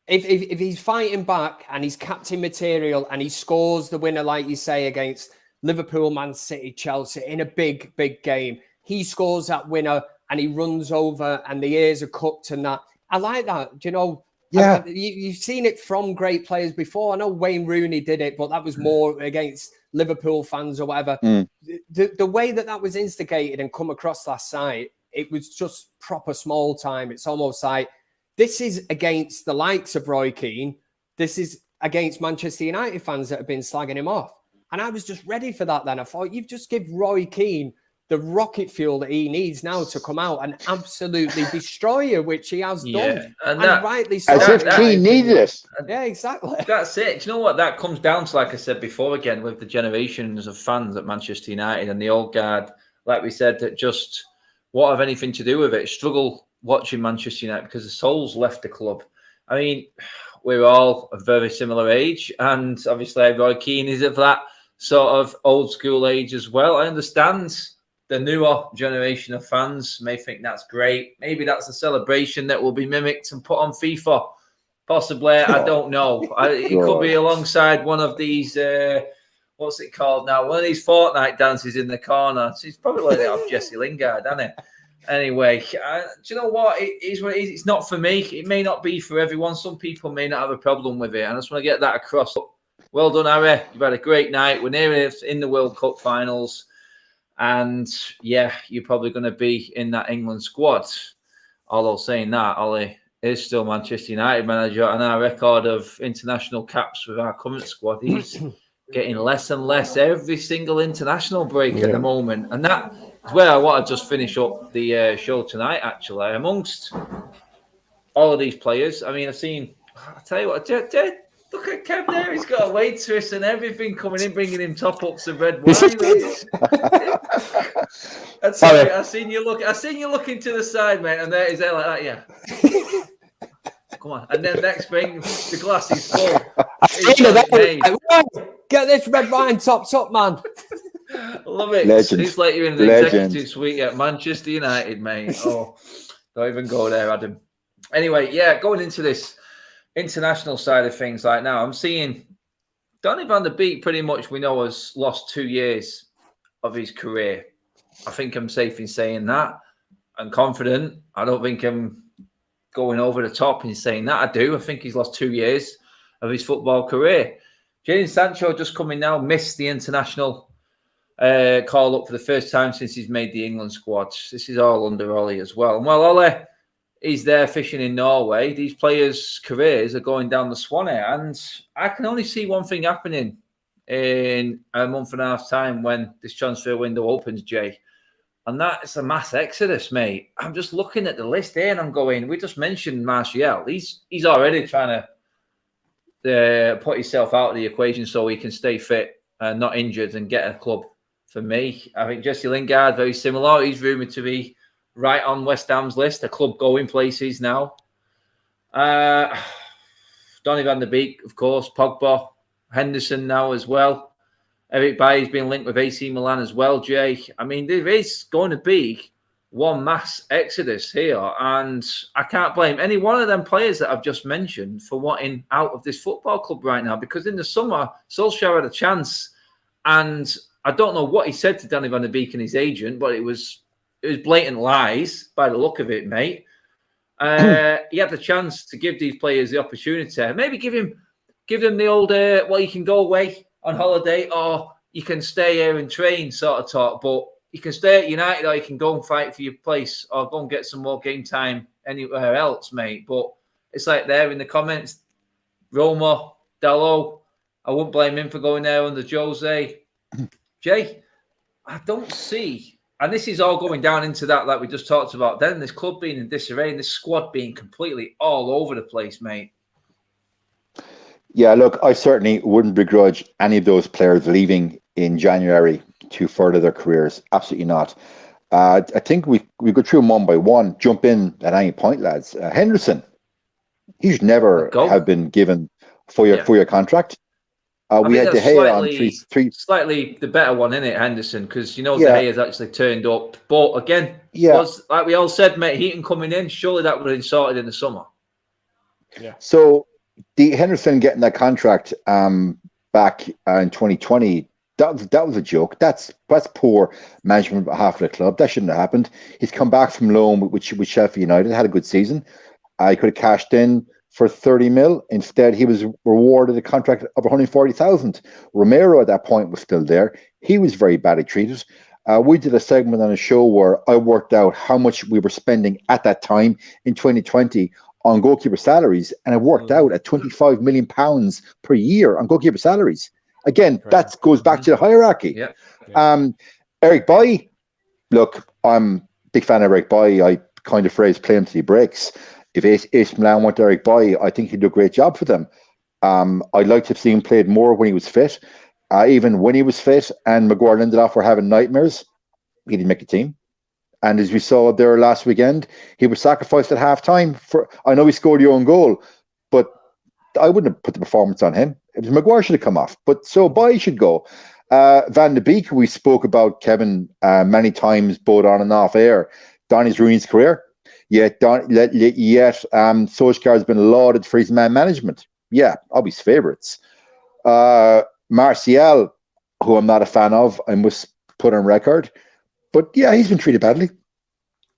if he's fighting back and he's captain material and he scores the winner, like you say, against Liverpool, Man City, Chelsea in a big, big game. He scores that winner and he runs over and the ears are cooked and that. I like that. Do you know? Yeah. You've seen it from great players before. I know Wayne Rooney did it, but that was more against Liverpool fans or whatever. The way that was instigated and come across last night, it was just proper small time. It's almost like, this is against the likes of Roy Keane. This is against Manchester United fans that have been slagging him off. And I was just ready for that then. I thought, you've just give Roy Keane the rocket fuel that he needs now to come out and absolutely destroy you, which he has done. And rightly so. As if Keane needed it. Yeah, exactly. That's it. Do you know what that comes down to? Like I said before, again, with the generations of fans at Manchester United and the old guard, like we said, that just what have anything to do with it? Struggle watching Manchester United because the soul's left the club. I mean, we're all a very similar age, and obviously Roy Keane is of that sort of old school age as well. I understand the newer generation of fans may think that's great. Maybe that's a celebration that will be mimicked and put on FIFA. Possibly, I don't know. It could be alongside one of these, what's it called now? One of these Fortnite dances in the corner. So he's probably like that off Jesse Lingard, hasn't it? Anyway, do you know what? It is what it is. It's not for me. It may not be for everyone. Some people may not have a problem with it. And I just want to get that across. Well done, Harry. You've had a great night. We're near it in the World Cup finals. And, yeah, you're probably going to be in that England squad. Although saying that, Ollie is still Manchester United manager. And our record of international caps with our current squad is getting less and less every single international break at the moment. And that is where I want to just finish up the show tonight, actually. Amongst all of these players. I mean, I'll tell you what, look at Kev there. He's got a waitress and everything coming in, bringing him top ups of red wine. Sorry, I seen you looking to the side, mate, and there he's there like that, yeah. Come on, and then next thing, the glass is full. Get this red wine topped up, man. Love it. Legend. It's like you're in the executive suite at Manchester United, mate. Oh, don't even go there, Adam. Anyway, yeah, going into this international side of things like now, I'm seeing Donny van der Beek pretty much we know has lost 2 years of his career. I think I'm safe in saying that. I'm confident. I don't think I'm going over the top in saying that. I do. I think he's lost 2 years of his football career. Jadon Sancho just coming now, missed the international call up for the first time since he's made the England squad. This is all under Ollie as well. And while Ollie is there fishing in Norway, these players' careers are going down the Swanee. And I can only see one thing happening in a month and a half time when this transfer window opens, Jay. And that's a mass exodus, mate. I'm just looking at the list here and I'm going, we just mentioned Martial. He's already trying to put himself out of the equation so he can stay fit and not injured and get a club. For me, I think Jesse Lingard, very similar. He's rumoured to be right on West Ham's list, a club going places now. Donny van der Beek, of course, Pogba, Henderson now as well. Eric Bailly's been linked with AC Milan as well, Jay. I mean, there is going to be one mass exodus here, and I can't blame any one of them players that I've just mentioned for wanting out of this football club right now, because in the summer, Solskjaer had a chance, and I don't know what he said to Donny van der Beek and his agent, but it was blatant lies by the look of it, mate. He had the chance to give these players the opportunity. Maybe give them the old, well, you can go away on holiday or you can stay here and train sort of talk. But you can stay at United or you can go and fight for your place or go and get some more game time anywhere else, mate. But it's like there in the comments, Roma, Dalot, I wouldn't blame him for going there under Jose. Jay, I don't see, and this is all going down into that like we just talked about then, this club being in disarray and this squad being completely all over the place, mate. Yeah, look, I certainly wouldn't begrudge any of those players leaving in January to further their careers. Absolutely not. I think we go through them one by one, jump in at any point, lads. Henderson, he should never have been given four-year contract. We had De Gea on three. Slightly the better one, isn't it, Henderson? Because, De Gea's actually turned up. But again, was, like we all said, mate, Heaton coming in, surely that would have been sorted in the summer. Yeah. So the Henderson getting that contract back in 2020, that was a joke. That's poor management on behalf of the club. That shouldn't have happened. He's come back from loan with Sheffield United, had a good season. He could have cashed in for 30 mil. Instead, he was rewarded a contract of 140,000. Romero at that point was still there. He was very badly treated. We did a segment on a show where I worked out how much we were spending at that time in 2020 on goalkeeper salaries, and it worked out at £25 million per year on goalkeeper salaries. Again, that goes back to the hierarchy. Yeah. Eric Bailly, look, I'm a big fan of Eric Bailly. I kind of phrase play him till he breaks. If AC Milan went to Eric Bailly, I think he'd do a great job for them. I'd like to have seen him played more when he was fit. Even when he was fit and Maguire and Lindelof were having nightmares, he didn't make the team. And as we saw there last weekend, he was sacrificed at half-time. I know he scored the own goal, but I wouldn't have put the performance on him. It was Maguire should have come off. But so Bailly should go. Van de Beek, we spoke about, Kevin, many times, both on and off air. Donny's ruined his career. Yet Solskjaer has been lauded for his man management. Yeah, I'll be his favourites. Martial, who I'm not a fan of, I must put on record. But yeah, he's been treated badly.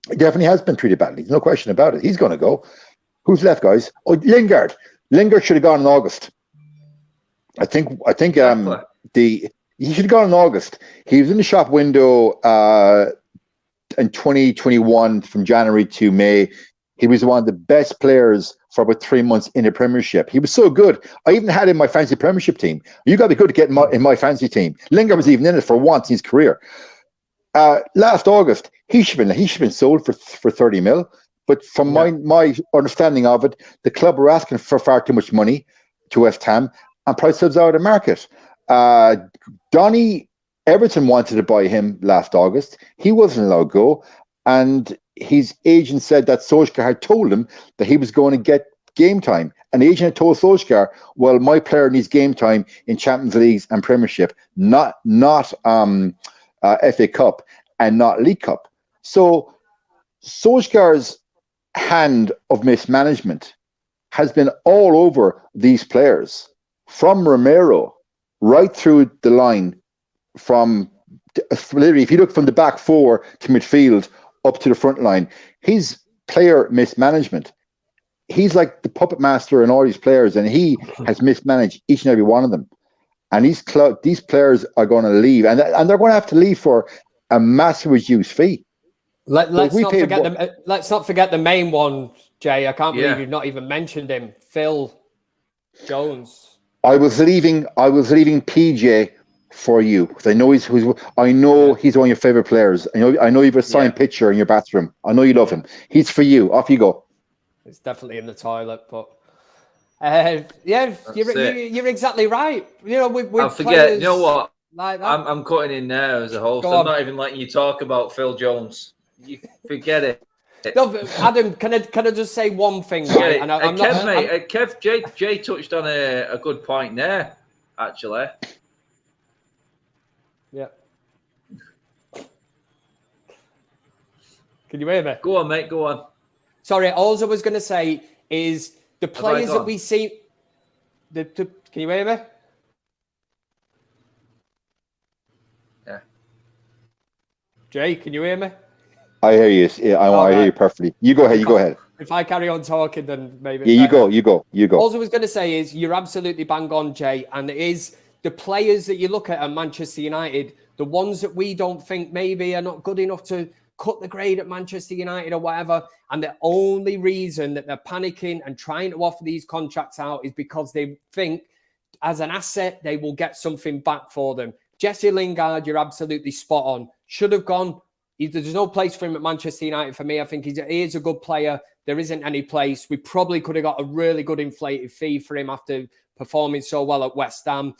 He definitely has been treated badly. There's no question about it. He's going to go. Who's left, guys? Oh, Lingard. Lingard should have gone in August. I think he should have gone in August. He was in the shop window in 2021 from January to May. He was one of the best players for about 3 months in the Premiership. He was so good. I even had him in my fantasy Premiership team. You got to be good to get in my fantasy team. Lingard was even in it for once in his career. Last August, he should have been sold for 30 mil. But from my understanding of it, the club were asking for far too much money to West Ham and priced themselves out of the market. Donny, Everton wanted to buy him last August. He wasn't allowed to go. And his agent said that Solskjaer had told him that he was going to get game time. And the agent had told Solskjaer, well, my player needs game time in Champions Leagues and Premiership, not FA Cup and not League Cup. So Solskjaer's hand of mismanagement has been all over these players, from Romero right through the line, from literally, if you look from the back four to midfield up to the front line, his player mismanagement. He's like the puppet master in all these players, and he has mismanaged each and every one of them. And these players are going to leave, and they're going to have to leave for a massive reduced fee. Let's not forget the main one, Jay. I can't believe you've not even mentioned him, Phil Jones. I was leaving PJ for you because I know he's one of your favorite players. I know you've a signed picture in your bathroom. I know you love him. He's for you. Off you go. It's definitely in the toilet, but you're exactly right. You know, I forget. You know what? Like I'm cutting in now as a host. I'm not even letting you talk about Phil Jones. You forget it. No, Adam, can I just say one thing? Right? Kev, Jay touched on a good point there, actually. Yeah. Can you hear me? Go on, mate. Go on. Sorry, all I was going to say is the players that we see. Can you hear me? Yeah. Jay, can you hear me? I hear you. Yeah, I hear you perfectly. You go ahead. You go ahead. If I carry on talking, then maybe. Yeah, you go. All I was going to say is you're absolutely bang on, Jay, and it is the players that you look at Manchester United, the ones that we don't think maybe are not good enough to cut the grade at Manchester United or whatever. And the only reason that they're panicking and trying to offer these contracts out is because they think as an asset, they will get something back for them. Jesse Lingard, you're absolutely spot on. Should have gone. There's no place for him at Manchester United for me. I think he is a good player. There isn't any place. We probably could have got a really good inflated fee for him after performing so well at West Ham.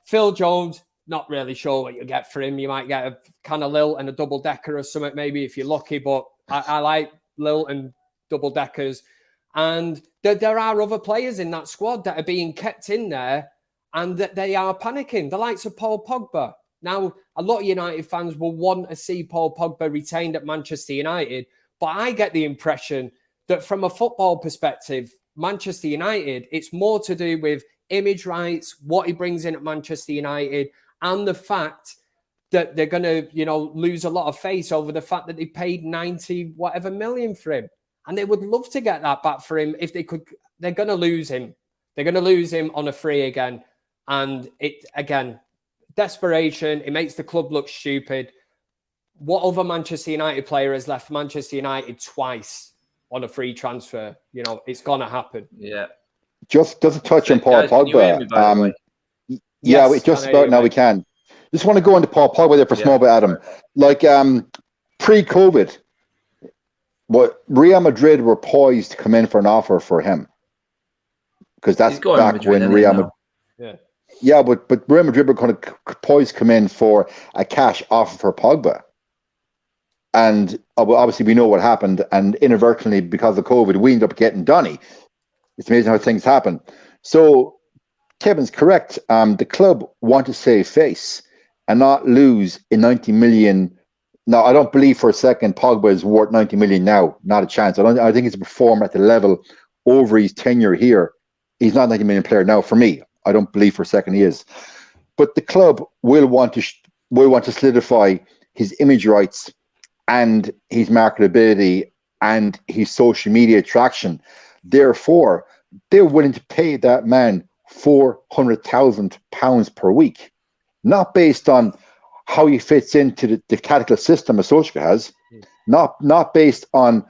Phil Jones, not really sure what you get for him. You might get a can of Lilt and a double-decker or something, maybe, if you're lucky. But I like Lilt and double-deckers. And there are other players in that squad that are being kept in there and that they are panicking. The likes of Paul Pogba. Now, a lot of United fans will want to see Paul Pogba retained at Manchester United. But I get the impression that from a football perspective, Manchester United, it's more to do with image rights, what he brings in at Manchester United, and the fact that they're going to, lose a lot of face over the fact that they paid 90 whatever million for him. And they would love to get that back for him if they could. They're going to lose him. They're going to lose him on a free again. And desperation. It makes the club look stupid. What other Manchester United player has left Manchester United twice on a free transfer? It's going to happen. Yeah. Just a touch on Paul Pogba. Yes, just about now we can. Just want to go into Paul Pogba there for small bit, Adam. Like pre-COVID, what Real Madrid were poised to come in for an offer for him, because that's back when Real Madrid. Yeah, but Real Madrid were going to poised to come in for a cash offer for Pogba, and obviously we know what happened. And inadvertently, because of COVID, we ended up getting Donny. It's amazing how things happen. So Kevin's correct. The club want to save face and not lose in 90 million. Now, I don't believe for a second Pogba is worth 90 million now. Not a chance. I think he's performed at the level over his tenure here. He's not a 90 million player now for me. I don't believe for a second he is. But the club will want to solidify his image rights and his marketability and his social media attraction. Therefore, they're willing to pay that man £400,000 per week, not based on how he fits into the tactical system a Solskjaer has, not based on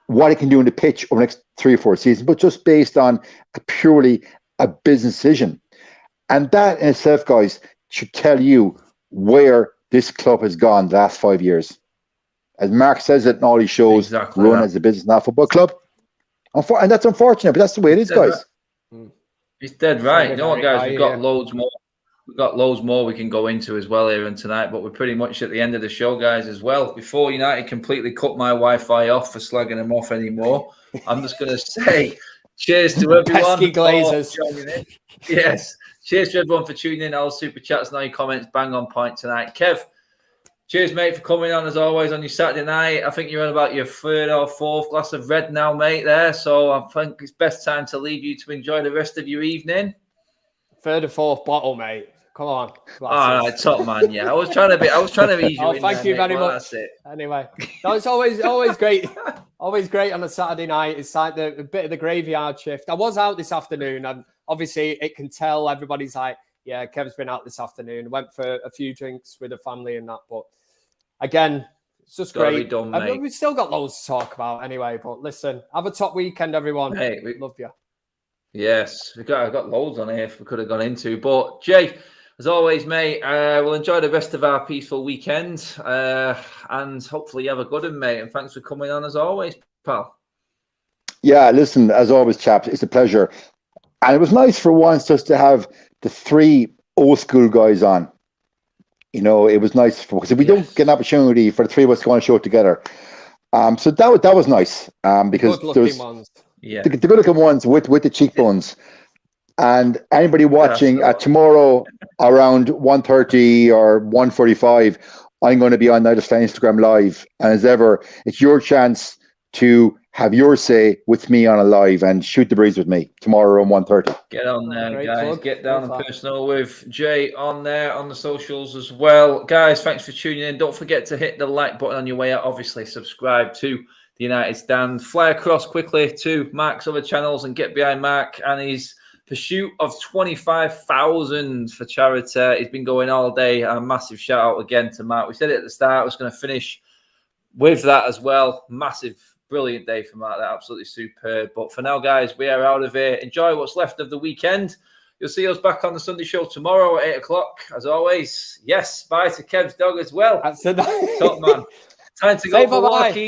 what he can do in the pitch over the next 3 or 4 seasons, but just based on purely a business decision. And that in itself, guys, should tell you where this club has gone the last 5 years. as Mark says it in all his shows, Exactly run that. as a business, not a football club. And that's unfortunate, but that's the way it is, guys. He's dead right. You know what, guys? Right, We've got loads more. We've got loads more we can go into as well here and tonight, but we're pretty much at the end of the show, guys, as well. Before United completely cut my Wi-Fi off for slagging them off anymore, I'm just going to say cheers to everyone. Pesky Glazers. For joining in. Yes. Cheers to everyone for tuning in. All super chats and all your comments bang on point tonight. Kev, cheers, mate, for coming on as always on your Saturday night. I think you're on about your third or fourth glass of red now, mate, there. So I think it's best time to leave you to enjoy the rest of your evening. Third or fourth bottle, mate. Come on. All right, top man. Yeah, I was trying to ease you in thank there, you mate, very much. That's it. Anyway, no, it's always great. Always great on a Saturday night. It's like a bit of the graveyard shift. I was out this afternoon, and obviously it can tell everybody's like, yeah, Kev's been out this afternoon. Went for a few drinks with the family and that. But again, it's just great. Done, mate. We've still got loads to talk about anyway. But listen, have a top weekend, everyone. Hey, love you. Yes, I've got loads on here if we could have gone into. But Jay, as always, mate, we'll enjoy the rest of our peaceful weekend, and hopefully you have a good one, mate. And thanks for coming on as always, pal. Yeah, listen, as always, chaps, it's a pleasure. And it was nice for once just to have the three old school guys on. You know, it was nice because we don't get an opportunity for the three of us to go on a show together. So that was nice because there was the good-looking ones with the cheekbones. And anybody watching tomorrow around 1:30 or 1:45, I'm going to be on Night's Instagram Live. And as ever, it's your chance to have your say with me on a live and shoot the breeze with me tomorrow around 1:30. Get on there, guys. Plug. Get down and personal with Jay on there on the socials as well. Guys, thanks for tuning in. Don't forget to hit the like button on your way out. Obviously, subscribe to the United Stand. Fly across quickly to Mark's other channels and get behind Mark and his pursuit of 25,000 for charity. He's been going all day. A massive shout out again to Mark. We said it at the start. I was going to finish with that as well. Massive, brilliant day for Mark. That absolutely superb. But for now, guys, we are out of here. Enjoy what's left of the weekend. You'll see us back on the Sunday show tomorrow at 8 o'clock. As always, yes, bye to Kev's dog as well. That's it. Top man. Time to go for walkies.